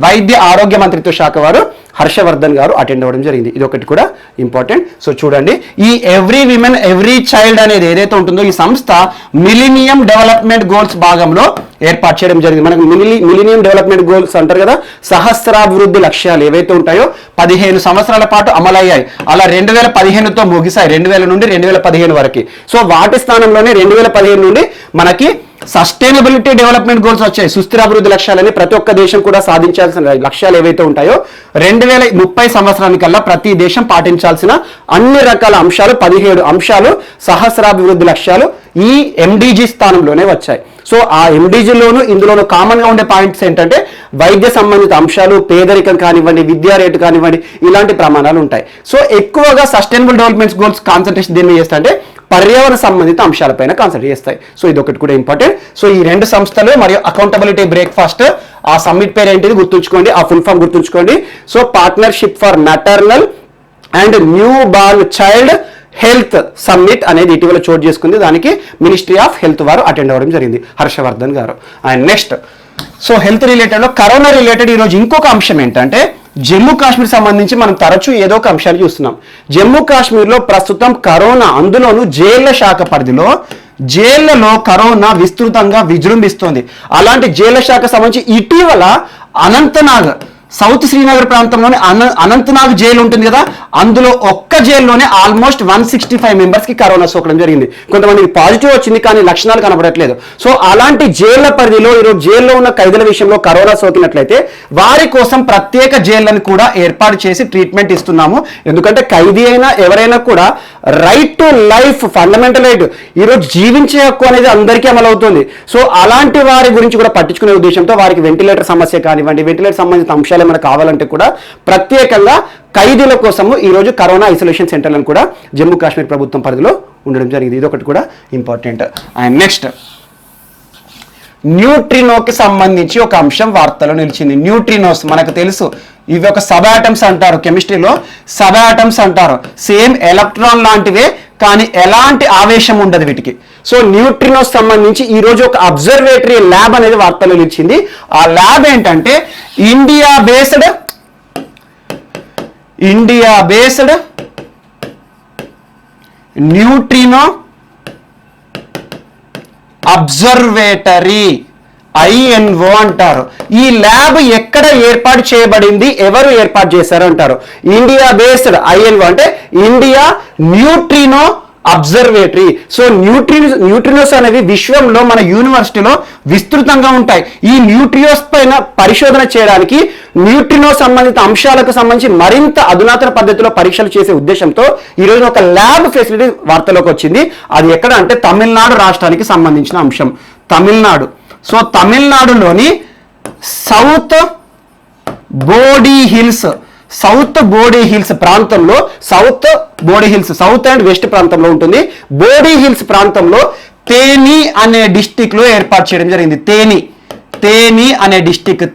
వైద్య ఆరోగ్య మంత్రిత్వ శాఖ వారు హర్షవర్ధన్ గారు అటెండ్ అవ్వడం జరిగింది. ఇది ఒకటి కూడా ఇంపార్టెంట్. సో చూడండి, ఈ ఎవ్రీ విమెన్ ఎవ్రీ చైల్డ్ అనేది ఏదైతే ఉంటుందో ఈ సంస్థ మిలీనియం డెవలప్మెంట్ గోల్స్ భాగంలో ఏర్పాటు చేయడం జరిగింది. మనకు మిలీనియం డెవలప్మెంట్ గోల్స్ అంటారు కదా, సహస్రాభివృద్ధి లక్ష్యాలు ఏవైతే ఉంటాయో 15 సంవత్సరాల పాటు అమలయ్యాయి. అలా 2015తో ముగిసాయి, 2000 నుండి 2015 వరకు. సో వాటి స్థానంలోనే 2015 నుండి మనకి సస్టైనబిలిటీ డెవలప్మెంట్ గోల్స్ వచ్చాయి. సుస్థిరాభివృద్ధి లక్ష్యాలని ప్రతి ఒక్క దేశం కూడా సాధించాల్సిన లక్ష్యాలు ఏవైతే ఉంటాయో 2030 సంవత్సరానికల్లా ప్రతి దేశం పాటించాల్సిన అన్ని రకాల అంశాలు 17 అంశాలు సహస్రాభివృద్ధి లక్ష్యాలు ఈ MDG స్థానంలోనే వచ్చాయి. సో ఆ MDGలోను ఇందులోనూ కామన్ గా ఉండే పాయింట్స్ ఏంటంటే వైద్య సంబంధిత అంశాలు, పేదరికం కానివ్వండి, విద్యా రేటు కానివ్వండి, ఇలాంటి ప్రమాణాలు ఉంటాయి. సో ఎక్కువగా సస్టైనబుల్ డెవలప్మెంట్ గోల్స్ కాన్సన్ట్రేషన్ దేని చేస్తా అంటే పర్యావరణ సంబంధిత అంశాలపైన కాన్సన్ట్రేట్ చేస్తాయి. సో ఇది ఒకటి కూడా ఇంపార్టెంట్. సో ఈ రెండు సంస్థలు మరియు అకౌంటబిలిటీ బ్రేక్ఫాస్ట్ ఆ సమ్మిట్ పేరు ఏంటిది గుర్తుంచుకోండి, ఆ ఫుల్ ఫామ్ గుర్తుంచుకోండి. So partnership for maternal and newborn child health summit అనేది ఇటీవల చోటు చేసుకుంది. దానికి మినిస్ట్రీ ఆఫ్ హెల్త్ వారు అటెండ్ అవ్వడం జరిగింది, హర్షవర్ధన్ గారు. అండ్ నెక్స్ట్ సో హెల్త్ రిలేటెడ్లో కరోనా రిలేటెడ్ ఈరోజు ఇంకొక అంశం ఏంటంటే జమ్మూ కాశ్మీర్ సంబంధించి మనం తరచూ ఏదో ఒక అంశాలు చూస్తున్నాం. జమ్మూ కాశ్మీర్లో ప్రస్తుతం కరోనా, అందులోనూ జైళ్ల శాఖ పరిధిలో జైళ్లలో కరోనా విస్తృతంగా విజృంభిస్తోంది. అలాంటి జైళ్ల శాఖ సంబంధించి ఇటీవల అనంతనాగ్ సౌత్ శ్రీనగర్ ప్రాంతంలోని అనంతనాగ్ జైలు ఉంటుంది కదా, అందులో ఒక్క జైల్లోనే ఆల్మోస్ట్ 165 మెంబర్స్ కి కరోనా సోకడం జరిగింది. కొంతమందికి పాజిటివ్ వచ్చింది కానీ లక్షణాలు కనబడట్లేదు. సో అలాంటి జైళ్ల పరిధిలో ఈరోజు జైల్లో ఉన్న ఖైదీల విషయంలో కరోనా సోకినట్లయితే వారి కోసం ప్రత్యేక జైళ్లను కూడా ఏర్పాటు చేసి ట్రీట్మెంట్ ఇస్తున్నాము. ఎందుకంటే ఖైదీ అయినా ఎవరైనా కూడా right to life, fundamental right, ఈరోజు జీవించే హక్కు అనేది అందరికీ అమలవుతుంది. సో అలాంటి వారి గురించి కూడా పట్టించుకునే ఉద్దేశంతో వారికి వెంటిలేటర్ సమస్య కానివ్వండి, వెంటిలేటర్ సంబంధిత అంశాలు ఏమైనా కావాలంటే కూడా ప్రత్యేకంగా ఖైదీల కోసము ఈరోజు కరోనా ఐసోలేషన్ సెంటర్లను కూడా జమ్మూ కాశ్మీర్ ప్రభుత్వం పరిధిలో ఉండడం జరిగింది. ఇది ఒకటి కూడా ఇంపార్టెంట్. అండ్ నెక్స్ట్ న్యూట్రినోకి సంబంధించి ఒక అంశం వార్తలో నిలిచింది. న్యూట్రినోస్ మనకు తెలుసు, ఇవి ఒక సబ్ ఆటమ్స్ అంటారు, కెమిస్ట్రీలో సబ్ ఆటమ్స్ అంటారు. సేమ్ ఎలక్ట్రాన్ లాంటివే కానీ ఎలాంటి ఆవేశం ఉండదు వీటికి. సో న్యూట్రినోస్ సంబంధించి ఈ రోజు ఒక అబ్జర్వేటరీ ల్యాబ్ అనేది వార్తలో నిలిచింది. ఆ ల్యాబ్ ఏంటంటే India based neutrino observatory, INO అంటారు. ఈ ల్యాబ్ ఎక్కడ ఏర్పాటు చేయబడింది, ఎవరు ఏర్పాటు చేశారు అంటారు. ఇండియా బేస్డ్ INO అంటే India neutrino observatory. So neutrinos అనేవి విశ్వంలో మన యూనివర్సిటీలో విస్తృతంగా ఉంటాయి. ఈ న్యూట్రియోస్ పైన పరిశోధన చేయడానికి న్యూట్రినో సంబంధిత అంశాలకు సంబంధించి మరింత అధునాతన పద్ధతిలో పరీక్షలు చేసే ఉద్దేశంతో ఈ రోజు ఒక ల్యాబ్ ఫెసిలిటీ వార్తలోకి వచ్చింది. అది ఎక్కడ అంటే తమిళనాడు రాష్ట్రానికి సంబంధించిన అంశం. తమిళనాడు. సో తమిళనాడులోని సౌత్ బోడీ హిల్స్ ప్రాంతంలో, సౌత్ అండ్ వెస్ట్ ప్రాంతంలో ఉంటుంది. బోడీ హిల్స్ ప్రాంతంలో తేని అనే డిస్టిక్ లో ఏర్పాటు చేయడం జరిగింది. తేని అనే డిస్టిక్.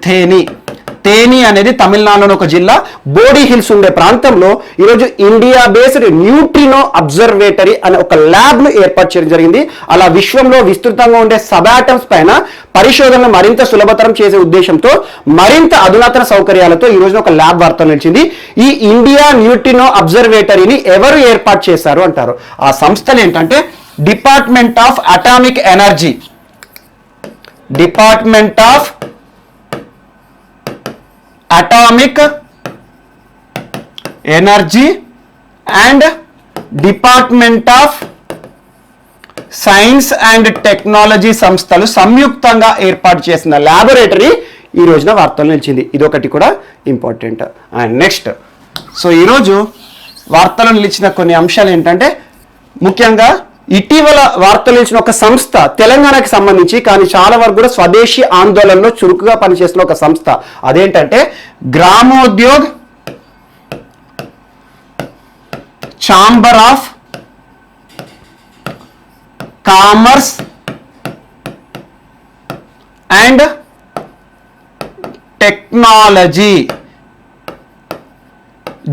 తేని అనేది తమిళనాడులోని ఒక జిల్లా. బోడీ హిల్స్ ఉండే ప్రాంతంలో ఈరోజు ఇండియా బేస్డ్ న్యూట్రినో అబ్జర్వేటరీ అనే ఒక ల్యాబ్ ను ఏర్పాటు చేయడం జరిగింది. అలా విశ్వంలో విస్తృతంగా ఉండే సబాటమ్స్ పైన పరిశోధనలు మరింత సులభతరం చేసే ఉద్దేశంతో మరింత అధునాతన సౌకర్యాలతో ఈ రోజున ఒక ల్యాబ్ వార్త నిలిచింది. ఈ ఇండియా న్యూట్రినో అబ్జర్వేటరీని ఎవరు ఏర్పాటు చేశారు అంటారు. ఆ సంస్థలు ఏంటంటే department of atomic energy, department of atomic energy and department of science and technology సంస్థలు సంయుక్తంగా ఏర్పాటు చేసిన ల్యాబొరేటరీ ఈ రోజున వార్తలు నిలిచింది. ఇదొకటి కూడా ఇంపార్టెంట్. అండ్ నెక్స్ట్, సో ఈరోజు వార్తలు నిలిచిన కొన్ని అంశాలు ఏంటంటే ముఖ్యంగా ఇటీవల వార్తలు నిలిచిన ఒక సంస్థ తెలంగాణకి సంబంధించి, కానీ చాలా వరకు కూడా స్వదేశీ ఆందోళనలో చురుకుగా పనిచేస్తున్న ఒక సంస్థ. అదేంటంటే Gramodyog chamber of commerce and technology,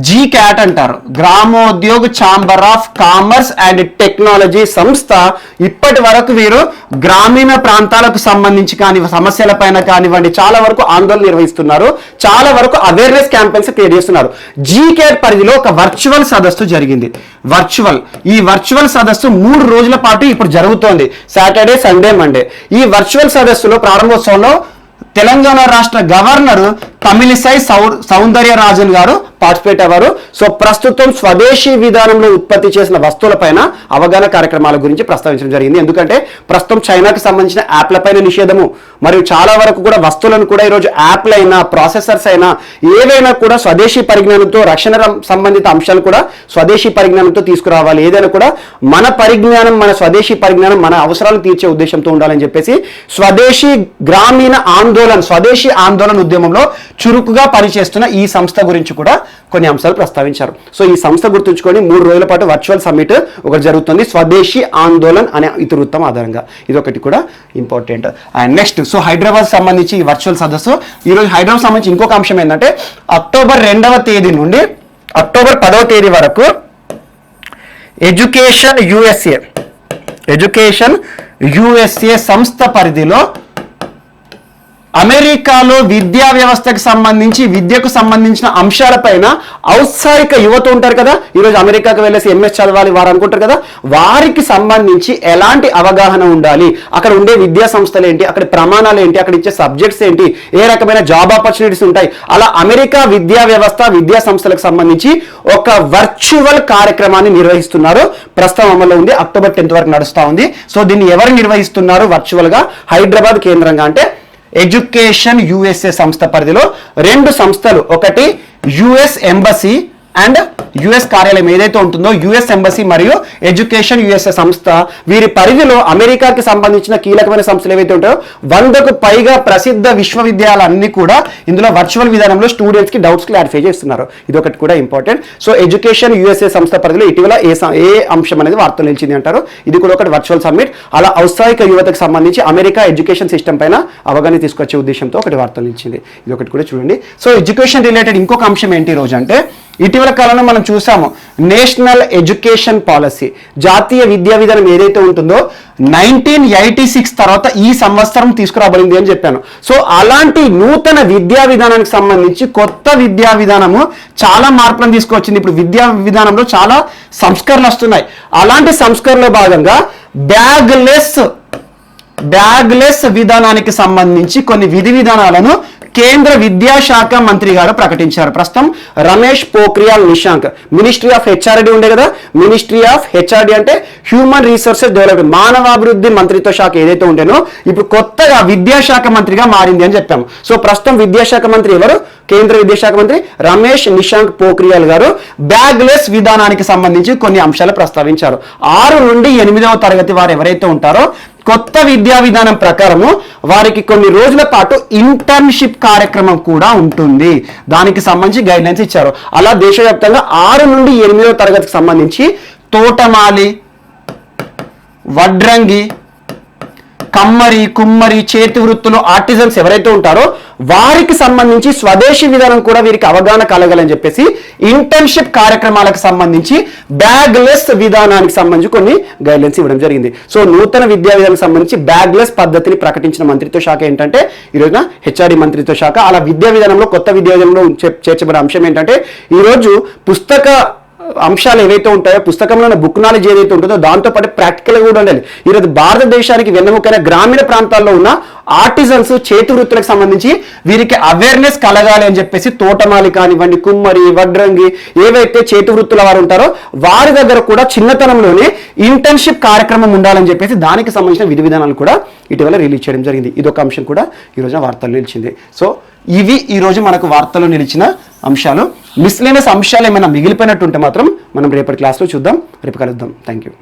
GCAT అంటారు. Gramodyog chamber of commerce and technology సంస్థ ఇప్పటి వరకు వీరు గ్రామీణ ప్రాంతాలకు సంబంధించి కాని సమస్యలపైన కానివ్వండి చాలా వరకు ఆందోళన నిర్వహిస్తున్నారు. చాలా వరకు అవేర్నెస్ క్యాంపెయిన్స్ క్రియేట్ చేస్తున్నారు. జీక్యాట్ పరిధిలో ఒక వర్చువల్ సదస్సు జరిగింది. ఈ వర్చువల్ సదస్సు 3 రోజుల పాటు ఇప్పుడు జరుగుతోంది. Saturday, Sunday, Monday. ఈ వర్చువల్ సదస్సులో ప్రారంభోత్సవంలో తెలంగాణ రాష్ట్ర గవర్నర్ తమిళిసై సౌందర్యరాజన్ గారు పార్టిసిపేట్ అవ్వారు. సో ప్రస్తుతం స్వదేశీ విధానంలో ఉత్పత్తి చేసిన వస్తువులపైన అవగాహన కార్యక్రమాల గురించి ప్రస్తావించడం జరిగింది. ఎందుకంటే ప్రస్తుతం చైనాకి సంబంధించిన యాప్లపైన నిషేధము, మరియు చాలా వరకు కూడా వస్తువులను కూడా ఈరోజు యాప్లైనా ప్రాసెసర్స్ అయినా ఏవైనా కూడా స్వదేశీ పరిజ్ఞానంతో, రక్షణ సంబంధిత అంశాలు కూడా స్వదేశీ పరిజ్ఞానంతో తీసుకురావాలి. ఏదైనా కూడా మన పరిజ్ఞానం, మన స్వదేశీ పరిజ్ఞానం మన అవసరాలను తీర్చే ఉద్దేశంతో ఉండాలని చెప్పేసి స్వదేశీ ఆందోళన ఉద్యమంలో చురుకుగా పనిచేస్తున్న ఈ సంస్థ గురించి కూడా కొన్ని అంశాలు ప్రస్తావించారు. సో ఈ సంస్థ గుర్తుంచుకొని 3 రోజుల పాటు వర్చువల్ సమ్మిట్ ఒకటి జరుగుతుంది, స్వదేశీ ఆందోళన్ అనే ఇతివృత్తం ఆధారంగా. ఇదొకటి కూడా important. And next, so Hyderabad సంబంధించి ఈ వర్చువల్ సదస్సు ఈరోజు హైదరాబాద్ సంబంధించి ఇంకొక అంశం ఏంటంటే అక్టోబర్ 2వ తేదీ నుండి అక్టోబర్ 10వ తేదీ వరకు ఎడ్యుకేషన్ యుఎస్ఏ సంస్థ పరిధిలో అమెరికాలో విద్యా వ్యవస్థకు సంబంధించి, విద్యకు సంబంధించిన అంశాలపైన ఔత్సాహిక యువత ఉంటారు కదా, ఈరోజు అమెరికాకు వెళ్ళేసి ఎంఎస్ చదవాలి వారు అనుకుంటారు కదా, వారికి సంబంధించి ఎలాంటి అవగాహన ఉండాలి, అక్కడ ఉండే విద్యా సంస్థలు ఏంటి, అక్కడ ప్రమాణాలు ఏంటి, అక్కడ ఇచ్చే సబ్జెక్ట్స్ ఏంటి, ఏ రకమైన జాబ్ ఆపర్చునిటీస్ ఉంటాయి, అలా అమెరికా విద్యా వ్యవస్థ, విద్యా సంస్థలకు సంబంధించి ఒక వర్చువల్ కార్యక్రమాన్ని నిర్వహిస్తున్నారు. ప్రస్తుతం అమల్లో ఉంది, అక్టోబర్ 10th వరకు నడుస్తూ ఉంది. సో దీన్ని ఎవరు నిర్వహిస్తున్నారు వర్చువల్ గా? హైదరాబాద్ కేంద్రంగా. అంటే ఎడ్యుకేషన్ యుఎస్ఏ సంస్థ పరిధిలో 2 సంస్థలు, ఒకటి యుఎస్ ఎంబసీ అండ్ యుఎస్ కార్యాలయం ఏదైతే ఉంటుందో యుఎస్ ఎంబసీ మరియు ఎడ్యుకేషన్ యుఎస్ఏ సంస్థ, వీరి పరిధిలో అమెరికాకి సంబంధించిన కీలకమైన సంస్థలు ఏవైతే ఉంటాయో 100కు పైగా ప్రసిద్ధ విశ్వవిద్యాలయాలన్నీ కూడా ఇందులో వర్చువల్ విధానంలో స్టూడెంట్స్ కి డౌట్స్ క్లారిఫై చేస్తున్నారు. ఇదొకటి కూడా ఇంపార్టెంట్. సో ఎడ్యుకేషన్ యుఎస్ఏ సంస్థ పరిధిలో ఇటీవల ఏ అంశం అనేది వార్తలు నిలిచింది అంటారు. ఇది కూడా ఒకటి వర్చువల్ సమ్మిట్. అలా ఔత్సాహిక యువతకు సంబంధించి అమెరికా ఎడ్యుకేషన్ సిస్టమ్ పైన అవగాహన తీసుకొచ్చే ఉద్దేశంతో ఒకటి వార్తలు నిలిచింది. ఇది ఒకటి కూడా చూడండి. సో ఎడ్యుకేషన్ రిలేటెడ్ ఇంకొక అంశం ఏంటి ఈ రోజు అంటే ఇటీవల కాలంలో మనం చూసాము నేషనల్ ఎడ్యుకేషన్ పాలసీ, జాతీయ విద్యా విధానం ఏదైతే ఉంటుందో 1986 తర్వాత ఈ సంవత్సరం తీసుకురాబడింది అని చెప్పాను. సో అలాంటి నూతన విద్యా విధానానికి సంబంధించి కొత్త విద్యా విధానము చాలా మార్పులను తీసుకొచ్చింది. ఇప్పుడు విద్యా విధానంలో చాలా సంస్కరణలు వస్తున్నాయి. అలాంటి సంస్కరణలో భాగంగా బ్యాగ్లెస్ విధానానికి సంబంధించి కొన్ని విధి విధానాలను కేంద్ర విద్యాశాఖ మంత్రి గారు ప్రకటించారు. ప్రస్తుతం Ramesh Pokhriyal Nishank, ministry of HRD ఉండే కదా, మినిస్ట్రీ ఆఫ్ హెచ్ఆర్డి అంటే హ్యూమన్ రిసోర్సెస్ డెవలప్మెంట్, మానవాభివృద్ధి మంత్రిత్వ శాఖ ఏదైతే ఉండేనో ఇప్పుడు కొత్తగా విద్యాశాఖ మంత్రిగా మారింది అని చెప్పాము. సో ప్రస్తుతం విద్యాశాఖ మంత్రి ఎవరు? కేంద్ర విద్యాశాఖ మంత్రి రమేష్ నిశాంక్ పోఖ్రియాల్ గారు బ్యాగ్లెస్ విధానానికి సంబంధించి కొన్ని అంశాలు ప్రస్తావించారు. 6 నుండి 8వ తరగతి వారు ఎవరైతే ఉంటారో కొత్త విద్యా విధానం ప్రకారము వారికి కొన్ని రోజుల పాటు ఇంటర్న్షిప్ కార్యక్రమం కూడా ఉంటుంది. దానికి సంబంధించి గైడ్ లైన్స్ ఇచ్చారు. అలా దేశవ్యాప్తంగా 6 నుండి 8వ తరగతికి సంబంధించి తోటమాలి, వడ్రంగి, కమ్మరి, కుమ్మరి, చేతి వృత్తులు, ఆర్టిజన్స్ ఎవరైతే ఉంటారో వారికి సంబంధించి స్వదేశీ విధానం కూడా వీరికి అవగాహన కలగాలని చెప్పేసి ఇంటర్న్షిప్ కార్యక్రమాలకు సంబంధించి బ్యాగ్లెస్ విధానానికి సంబంధించి కొన్ని గైడ్లైన్స్ ఇవ్వడం జరిగింది. సో నూతన విద్యా విధానానికి సంబంధించి బ్యాగ్లెస్ పద్ధతిని ప్రకటించిన మంత్రిత్వ శాఖ ఏంటంటే ఈరోజున హెచ్ఆర్డి మంత్రిత్వ శాఖ. అలా విద్యా విధానంలో కొత్త విద్యా విధానంలో చేర్చబడిన అంశం ఏంటంటే ఈరోజు పుస్తక అంశాలు ఏవైతే ఉంటాయో, పుస్తకంలో బుక్ నాలెడ్జ్ ఏదైతే ఉంటుందో దాంతోపాటు ప్రాక్టికల్గా కూడా ఉండాలి. ఈరోజు భారతదేశానికి వెన్నెముకైన గ్రామీణ ప్రాంతాల్లో ఉన్న ఆర్టిజన్స్, చేతి వృత్తులకు సంబంధించి వీరికి అవేర్నెస్ కలగాలి అని చెప్పేసి తోటమాలి కానివ్వండి, కుమ్మరి, వడ్రంగి ఏవైతే చేతి వృత్తుల వారు ఉంటారో వారి దగ్గర కూడా చిన్నతనంలోనే ఇంటర్న్షిప్ కార్యక్రమం ఉండాలని చెప్పేసి దానికి సంబంధించిన విధి విధానాలు కూడా ఇటీవల రిలీజ్ చేయడం జరిగింది. ఇదొక అంశం కూడా ఈరోజు వార్తల్లో నిలిచింది. సో ఇవి ఈరోజు మనకు వార్తల్లో నిలిచిన అంశాలు. మిస్లేనియస్ అంశాలు ఏమైనా మిగిలిపోయినట్టుంటే మాత్రం మనం రేపటి క్లాస్లో చూద్దాం. రేపు కలుద్దాం. Thank you.